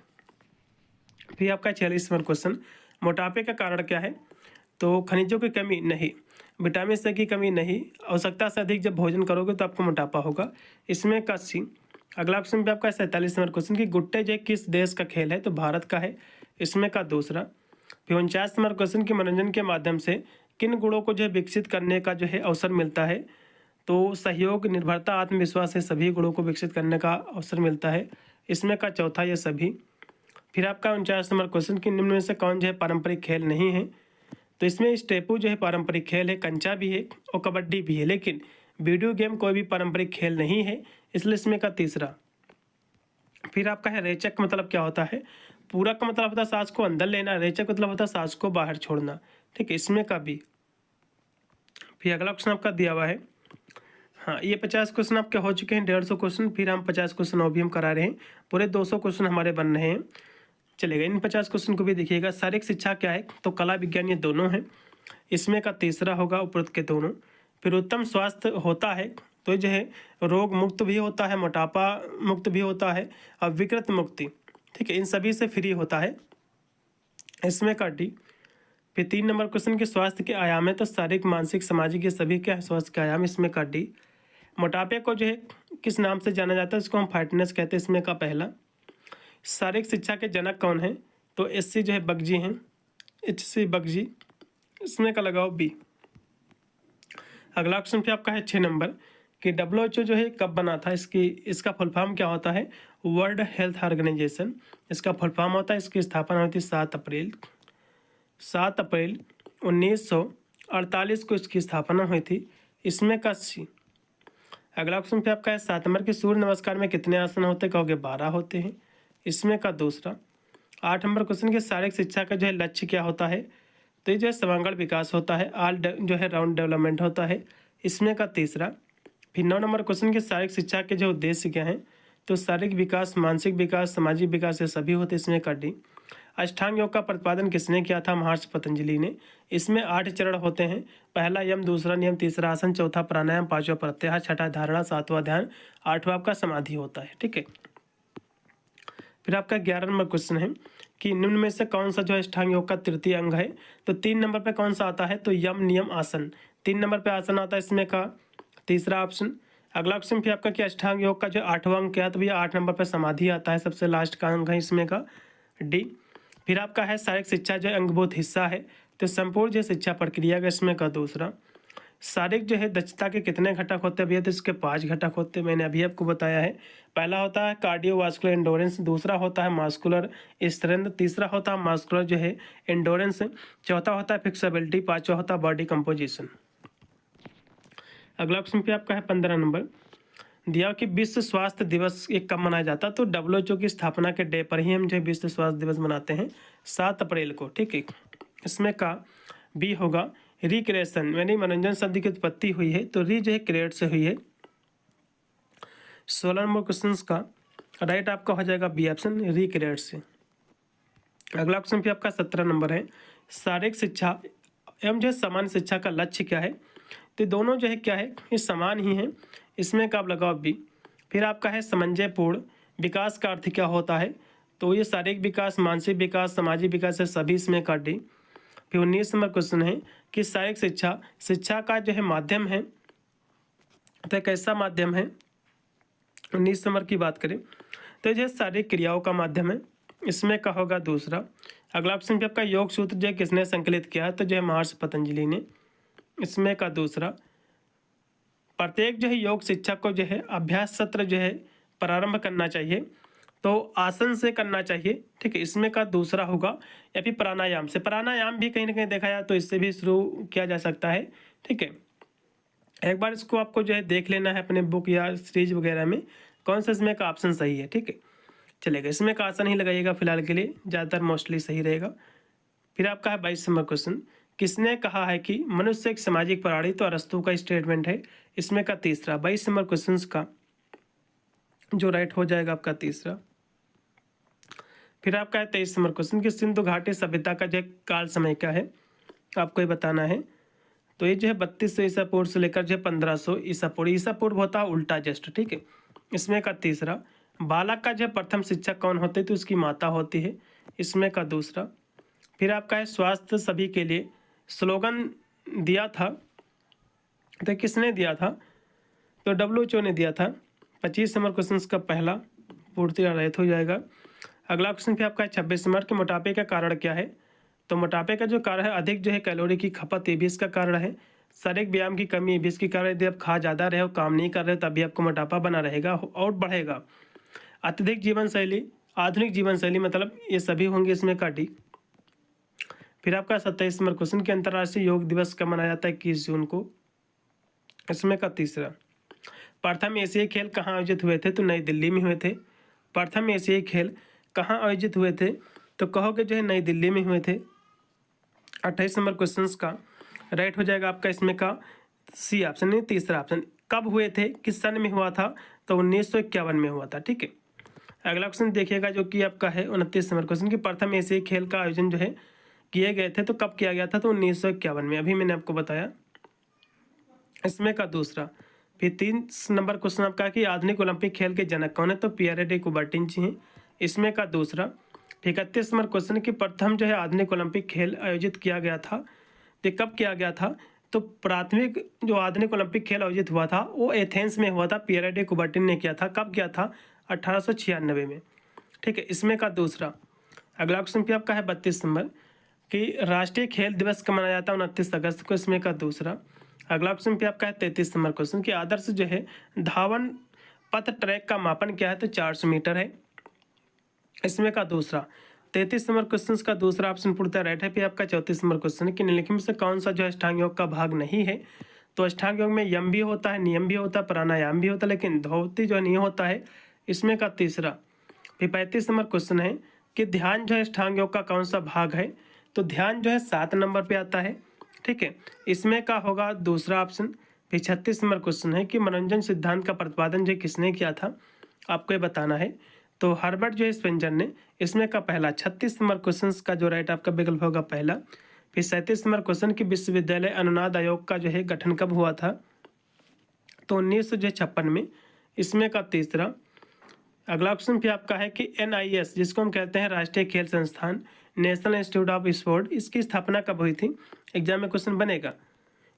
फिर आपका 46वां क्वेश्चन, मोटापे का कारण क्या है, तो खनिजों की कमी नहीं, विटामिन सी की कमी नहीं, आवश्यकता से अधिक जब भोजन करोगे तो आपको मोटापा होगा, इसमें का सी। अगला क्वेश्चन भी आपका 47वां क्वेश्चन कि गुट्टे जो किस देश का खेल है, तो भारत का है, इसमें का दूसरा। फिर 49वां क्वेश्चन कि मनोरंजन के माध्यम से किन गुणों को जो है विकसित करने का जो है अवसर मिलता है, तो सहयोग, निर्भरता, आत्मविश्वास से सभी गुणों को विकसित करने का अवसर मिलता है, इसमें का चौथा ये सभी। फिर आपका 49वां क्वेश्चन कि निम्न में से कौन जो है पारंपरिक खेल नहीं है, तो इसमें स्टेपू जो है पारंपरिक खेल है, कंचा भी है और कबड्डी भी है, लेकिन वीडियो गेम कोई भी पारंपरिक खेल नहीं है, इसलिए इसमें का तीसरा। फिर आपका है रेचक मतलब क्या होता है, पूरक का मतलब होता है सांस को अंदर लेना, रेचक मतलब होता है सांस को बाहर छोड़ना, ठीक है, इसमें का भी। फिर अगला क्वेश्चन आपका दिया हुआ है, हाँ ये 50 क्वेश्चन आपके हो चुके हैं, 150 क्वेश्चन, फिर हम 50 क्वेश्चन और भी हम करा रहे हैं, पूरे 200 क्वेश्चन हमारे बन रहे हैं। चलेगा, इन 50 क्वेश्चन को भी देखिएगा। शारीरिक शिक्षा क्या है, तो कला विज्ञान ये दोनों हैं, इसमें का तीसरा होगा उपरोक्त के दोनों। फिर उत्तम स्वास्थ्य होता है, तो जो है रोग मुक्त भी होता है, मोटापा मुक्त भी होता है और विकृत मुक्ति, ठीक है, इन सभी से फ्री होता है, इसमें का डी। फिर 3 नंबर क्वेश्चन के स्वास्थ्य के आयाम है, तो शारीरिक, मानसिक, सामाजिक ये सभी क्या है स्वास्थ्य के आयाम, इसमें का डी। मोटापे को जो है किस नाम से जाना जाता है, इसको हम फैटनेस कहते हैं, इसमें का पहला। शारीरिक शिक्षा के जनक कौन है, तो एच.सी. जो है बगजी हैं, एच.सी. बगजी, इसमें का लगाओ बी। अगला क्वेश्चन फिर आपका है 6 नंबर कि WHO जो है कब बना था, इसका फुल फॉर्म क्या होता है, वर्ल्ड हेल्थ ऑर्गेनाइजेशन, इसका फुल फॉर्म होता है, इसकी स्थापना हुई थी 7 अप्रैल 1948 को इसकी स्थापना हुई थी, इसमें का सी। अगला क्वेश्चन फिर आपका है 7 नंबर कि सूर्य नमस्कार में कितने आसन होते हैं, कहोगे 12 होते हैं, इसमें का दूसरा। 8 नंबर क्वेश्चन के शारीरिक शिक्षा का जो है लक्ष्य क्या होता है, तो ये जो है सर्वांगीण विकास होता है, जो है राउंड डेवलपमेंट होता है, इसमें का तीसरा। फिर 9 नंबर क्वेश्चन के शारीरिक शिक्षा के जो उद्देश्य क्या हैं, तो शारीरिक विकास, मानसिक विकास, सामाजिक विकास ये सभी होते, इसमें का डी। अष्टांग योग का प्रतिपादन किसने किया था, महर्षि पतंजलि ने। इसमें 8 चरण होते हैं, पहला यम, दूसरा नियम, तीसरा आसन, चौथा प्राणायाम, 5वां प्रत्याहार, 6ठा धारणा, 7वां ध्यान, 8वां आपका समाधि होता है, ठीक है। फिर आपका 11 नंबर क्वेश्चन है कि निम्न में से कौन सा जो है अष्टांग योग का तृतीय अंग है, तो 3 नंबर पे कौन सा आता है, तो यम, नियम, आसन, 3 नंबर पे आसन आता है, इसमें का तीसरा ऑप्शन। अगला क्वेश्चन फिर आपका कि अष्टांग योग का जो 8वां अंग क्या है, तो भैया 8 नंबर पर समाधि आता है, सबसे लास्ट का अंग है, इसमें का डी। फिर आपका है शारीरिक शिक्षा जो अंगभूत हिस्सा है, तो संपूर्ण जो शिक्षा प्रक्रिया का, इसमें का दूसरा। शारीरिक जो है दक्षता के कितने घटक होते हैं भैया, तो इसके 5 घटक होते हैं, मैंने अभी आपको बताया है। पहला होता है कार्डियोवास्कुलर एंडोरेंस, दूसरा होता है मास्कुलर स्ट्रेंथ, तीसरा होता है मास्कुलर जो है एंडोरेंस, चौथा होता है फिक्सेबिलिटी, 5वां होता है बॉडी कंपोजिशन। अगला क्वेश्चन पे आपका है 15 नंबर दिया कि विश्व स्वास्थ्य दिवस एक कब मनाया जाता है, तो WHO की स्थापना के डे पर ही हम जो विश्व स्वास्थ्य दिवस मनाते हैं, 7 अप्रैल को, ठीक है। इसमें का बी होगा रिक्रिएशन, यानी मनोरंजन शब्द की उत्पत्ति हुई है, तो री जो है क्रिएट से हुई है। 16 नंबर क्वेश्चन का राइट आपका हो जाएगा बी ऑप्शन, रिक्रिएट से। अगला क्वेश्चन भी आपका 17 नंबर है, शारीरिक शिक्षा एवं जो है सामान्य शिक्षा का लक्ष्य क्या है, तो दोनों जो है क्या है, ये समान ही है, इसमें का आप लगाओ बी। फिर आपका है समन्वयपूर्ण विकास का अर्थ क्या होता है, तो ये शारीरिक विकास, मानसिक विकास, सामाजिक विकास है, सभी इसमें का डी। फिर 19 नंबर क्वेश्चन है कि शारीरिक शिक्षा का जो है माध्यम है, तो कैसा माध्यम है, 19 नंबर की बात करें तो जो शारीरिक क्रियाओं का माध्यम है, इसमें का होगा दूसरा। अगला ऑप्शन भी आपका योग सूत्र जो है किसने संकलित किया है, तो जो है महर्षि पतंजलि ने, इसमें का दूसरा। प्रत्येक जो है योग शिक्षक को जो है अभ्यास सत्र जो है प्रारंभ करना चाहिए, तो आसन से करना चाहिए, ठीक है, इसमें का दूसरा होगा, या फिर प्राणायाम से। प्राणायाम भी कहीं ना कहीं देखा जाए तो इससे भी शुरू किया जा सकता है, ठीक है। एक बार इसको आपको जो है देख लेना है अपने बुक या सीरीज वगैरह में कौन सा इसमें का ऑप्शन सही है, ठीक है। चलेगा, इसमें का आसन ही लगाइएगा फिलहाल के लिए, ज़्यादातर मोस्टली सही रहेगा। फिर आपका है 22 नंबर क्वेश्चन, किसने कहा है कि मनुष्य एक सामाजिक प्राणी, तो अरस्तू का स्टेटमेंट है, इसमें का तीसरा। 22 नंबर क्वेश्चन का जो राइट हो जाएगा आपका तीसरा। फिर आपका है 23 नंबर क्वेश्चन कि सिंधु घाटी सभ्यता का जो काल समय क्या है, आपको ये बताना है। तो ये जो है 3200 ईसा पूर्व से लेकर जो है 1500 ईसा पूर्व। ईसा पूर्व होता है उल्टा जस्ट, ठीक है। इसमें का तीसरा, बालक का जो है प्रथम शिक्षक कौन होते, तो उसकी माता होती है। इसमें का दूसरा, फिर आपका है स्वास्थ्य सभी के लिए स्लोगन दिया था, तो किसने दिया था, तो WHO ने दिया था। 25 नंबर क्वेश्चन का पहला पूर्ति रहित हो जाएगा। अगला क्वेश्चन फिर आपका है 26 नंबर के मोटापे का कारण क्या है, तो मोटापे का जो कारण है अधिक जो है कैलोरी की खपत, ये भी इसका कारण है। शारीरिक व्यायाम की कमी, ये भी इसकी कारण है। यदि आप खा ज़्यादा रहे हो, काम नहीं कर रहे हो, तभी आपको मोटापा बना रहेगा और बढ़ेगा। अत्यधिक जीवन शैली, आधुनिक जीवन शैली, मतलब ये सभी होंगे इसमें का डी। फिर आपका 27 नंबर क्वेश्चन कि अंतर्राष्ट्रीय योग दिवस कब मनाया जाता है, 21 जून को। इसमें का तीसरा, प्रथम एशियाई खेल कहाँ आयोजित हुए थे, तो नई दिल्ली में हुए थे। प्रथम एशियाई खेल कहाँ आयोजित हुए थे, तो कहोगे जो है नई दिल्ली में हुए थे। 28 नंबर क्वेश्चन का राइट हो जाएगा आपका इसमें का सी ऑप्शन, नहीं तीसरा ऑप्शन। कब हुए थे, किस सन में हुआ था, तो 1951 में हुआ था, ठीक है। अगला क्वेश्चन देखिएगा जो कि आपका है 29 नंबर क्वेश्चन कि प्रथम एशियाई खेल का आयोजन जो है किए गए थे, तो कब किया गया था, तो 1951 में, अभी मैंने आपको बताया। इसमें का दूसरा, फिर 30 नंबर क्वेश्चन आपका कि आधुनिक ओलंपिक खेल के जनक कौन है, तो पियरे डे कुबर्टिन जी हैं। इसमें का दूसरा, 31 नंबर क्वेश्चन कि प्रथम जो है आधुनिक ओलंपिक खेल आयोजित किया गया था, तो कब किया गया था, तो प्राथमिक जो आधुनिक ओलंपिक खेल आयोजित हुआ था वो एथेंस में हुआ था, पियरे डे कुबर्टिन ने किया था। कब किया था, 1896 में, ठीक है। इसमें का दूसरा, अगला क्वेश्चन भी आपका है 32 नंबर कि राष्ट्रीय खेल दिवस कब मनाया जाता है, 29 अगस्त को। इसमें का दूसरा, अगला क्वेश्चन पे आपका है 33 नंबर क्वेश्चन कि आदर्श जो है धावन पथ ट्रैक का मापन क्या है, तो 400 मीटर है। इसमें का दूसरा, 33 नंबर क्वेश्चन का दूसरा ऑप्शन पूर्णतः राइट है। फिर आपका 34 नंबर क्वेश्चन है कि निम्नलिखित में से कौन सा जो है अष्टांग योग का भाग नहीं है, तो अष्टांग योग में यम भी होता है, नियम भी होता है, प्राणायाम भी होता है, लेकिन धौती जो नहीं होता है। इसमें का तीसरा, फिर 35 नंबर क्वेश्चन है कि ध्यान जो है अष्टांग योग का कौन सा भाग है, तो ध्यान जो है 7 नंबर पे आता है, ठीक है। इसमें का होगा दूसरा ऑप्शन। फिर 36 नंबर क्वेश्चन है कि मनोरंजन सिद्धांत का प्रतिपादन जो किसने किया था, आपको ये बताना है, तो हर्बर्ट जो है स्पेंजर ने। इसमें का पहला 36 नंबर क्वेश्चन का जो राइट आपका विकल्प होगा पहला। फिर 37 नंबर क्वेश्चन कि विश्वविद्यालय अनुदान आयोग का जो है गठन कब हुआ था, तो 1956 में। इसमें का तीसरा, अगला क्वेश्चन भी आपका है कि NIS जिसको हम कहते हैं राष्ट्रीय खेल संस्थान, नेशनल इंस्टीट्यूट ऑफ स्पोर्ट, इसकी स्थापना कब हुई थी, एग्जाम में क्वेश्चन बनेगा।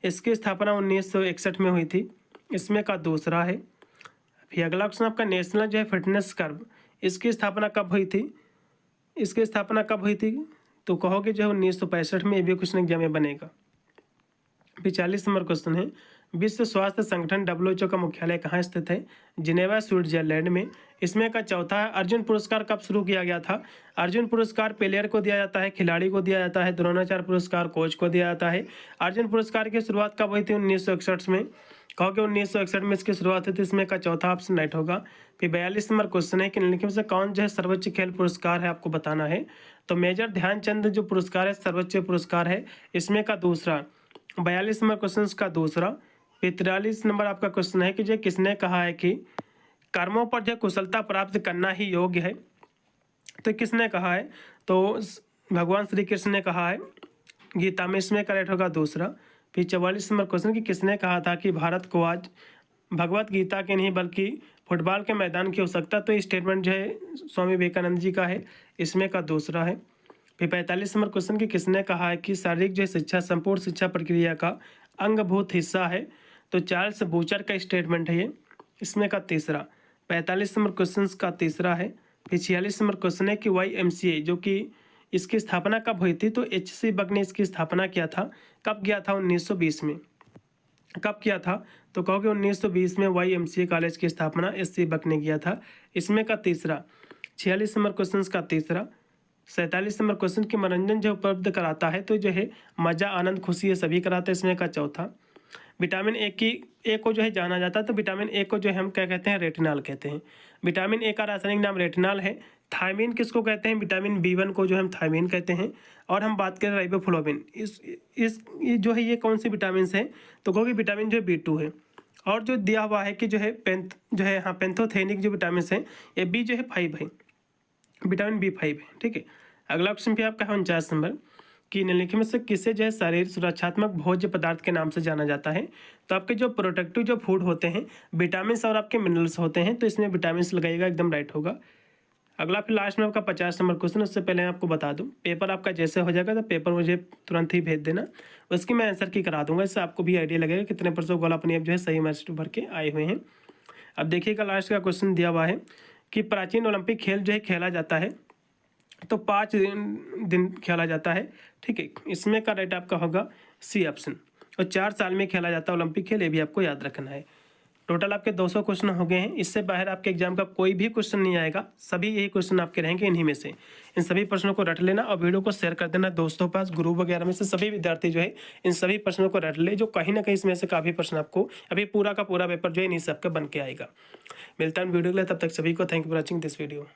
इसकी स्थापना 1961 में हुई थी। इसमें का दूसरा है। फिर अगला क्वेश्चन आपका नेशनल जो है फिटनेस कर्व, इसकी स्थापना कब हुई थी, इसकी स्थापना कब हुई थी, तो कहोगे जो है 1965 में, ये भी क्वेश्चन एग्जाम में बनेगा। फिर 40 नंबर क्वेश्चन है विश्व स्वास्थ्य संगठन WHO का मुख्यालय कहाँ स्थित है, जिनेवा स्विट्जरलैंड में। इसमें का चौथा है अर्जुन पुरस्कार कब शुरू किया गया था, अर्जुन पुरस्कार प्लेयर को दिया जाता है, खिलाड़ी को दिया जाता है, द्रोणाचार्य पुरस्कार कोच को दिया जाता है। अर्जुन पुरस्कार की शुरुआत कब हुई थी, 1961 में। कहोगे 1961 में इसकी शुरुआत हुई थी। इसमें का चौथा ऑप्शन राइट होगा। फिर 42 नंबर क्वेश्चन है कि निम्नलिखित में से कौन जो है सर्वोच्च खेल पुरस्कार है, आपको बताना है, तो मेजर ध्यानचंद जो पुरस्कार है सर्वोच्च पुरस्कार है। इसमें का दूसरा, 42 नंबर क्वेश्चन का दूसरा। फिर 43 नंबर आपका क्वेश्चन है कि जो किसने कहा है कि कर्मों पर जो कुशलता प्राप्त करना ही योग्य है, तो किसने कहा है, तो भगवान श्री कृष्ण ने कहा है गीता में। इसमें करेक्ट होगा दूसरा। फिर 44 नंबर क्वेश्चन कि किसने कहा था कि भारत को आज भगवत गीता के नहीं बल्कि फुटबॉल के मैदान की आवश्यकता, तो ये स्टेटमेंट जो है स्वामी विवेकानंद जी का है। इसमें का दूसरा है। फिर 45 नंबर क्वेश्चन कि किसने कहा है कि शारीरिक जो शिक्षा संपूर्ण शिक्षा प्रक्रिया का अंगभूत हिस्सा है, तो चार्ल्स बूचर का स्टेटमेंट है ये। इसमें का तीसरा, 45 नंबर क्वेश्चन का तीसरा है। फिर 46 नंबर क्वेश्चन है कि YMCA जो कि इसकी स्थापना कब हुई थी, तो HC बक ने इसकी स्थापना किया था। कब किया था, 1920 में। कब किया था, तो कहोगे 1920 में YMCA कॉलेज की स्थापना SC बक ने किया था। इसमें का तीसरा, 46 नंबर क्वेश्चन का तीसरा। 47 नंबर क्वेश्चन की मनोरंजन जो उपलब्ध कराता है, तो जो है मजा आनंद खुशी ये सभी कराता है। इसमें का चौथा, विटामिन ए को जो है जाना जाता है, तो विटामिन ए को जो है हम क्या कहते हैं, रेटिनॉल कहते हैं। विटामिन ए का रासायनिक नाम रेटिनॉल है। थायमीन किसको कहते हैं, विटामिन B1 को जो हम थायमीन कहते हैं। और हम बात करें राइबोफ्लोविन, इस ये जो है ये कौन सी विटामिन है, तो कहोगे विटामिन जो है B2 है। और जो दिया हुआ है कि जो है पेंथोथेनिक जो विटामिन है, ये B जो है 5 है। विटामिन B5 है। ठीक है, अगला क्वेश्चन पे आपका है 49 नंबर कि निम्नलिखित में से किसे जो है शरीर सुरक्षात्मक भोज्य पदार्थ के नाम से जाना जाता है। तो आपके जो प्रोटेक्टिव जो फूड होते हैं विटामिन और आपके मिनरल्स होते हैं, तो इसमें विटामिन लगाइएगा, एकदम राइट होगा। अगला फिर लास्ट में आपका 50 नंबर क्वेश्चन, उससे पहले आपको बता दूं पेपर आपका जैसे हो जाएगा तो पेपर मुझे तुरंत ही भेज देना, उसकी मैं आंसर की करा दूंगा, इससे आपको भी आइडिया लगेगा कितने % गोला अपनी आप जो है सही मैसेज भर के आए हुए हैं। अब देखिएगा लास्ट का क्वेश्चन दिया हुआ है कि प्राचीन ओलंपिक खेल जो है खेला जाता है तो 5 दिन खेला जाता है। ठीक है, इसमें का राइट आपका होगा सी ऑप्शन। और 4 साल में खेला जाता है ओलंपिक खेल, ये भी आपको याद रखना है। टोटल आपके 200 क्वेश्चन हो गए हैं, इससे बाहर आपके एग्जाम का कोई भी क्वेश्चन नहीं आएगा, सभी यही क्वेश्चन आपके रहेंगे इन्हीं में से। इन सभी प्रश्नों को रट लेना और वीडियो को शेयर कर देना दोस्तों के पास, ग्रुप वगैरह में से सभी विद्यार्थी जो है इन सभी प्रश्नों को रट ले, जो कहीं ना कहीं इसमें से काफ़ी प्रश्न आपको अभी पूरा का पूरा पेपर जो है इन्हीं से आपका बन के आएगा। मिलता है वीडियो के लिए, तब तक सभी को thank you for watching this video.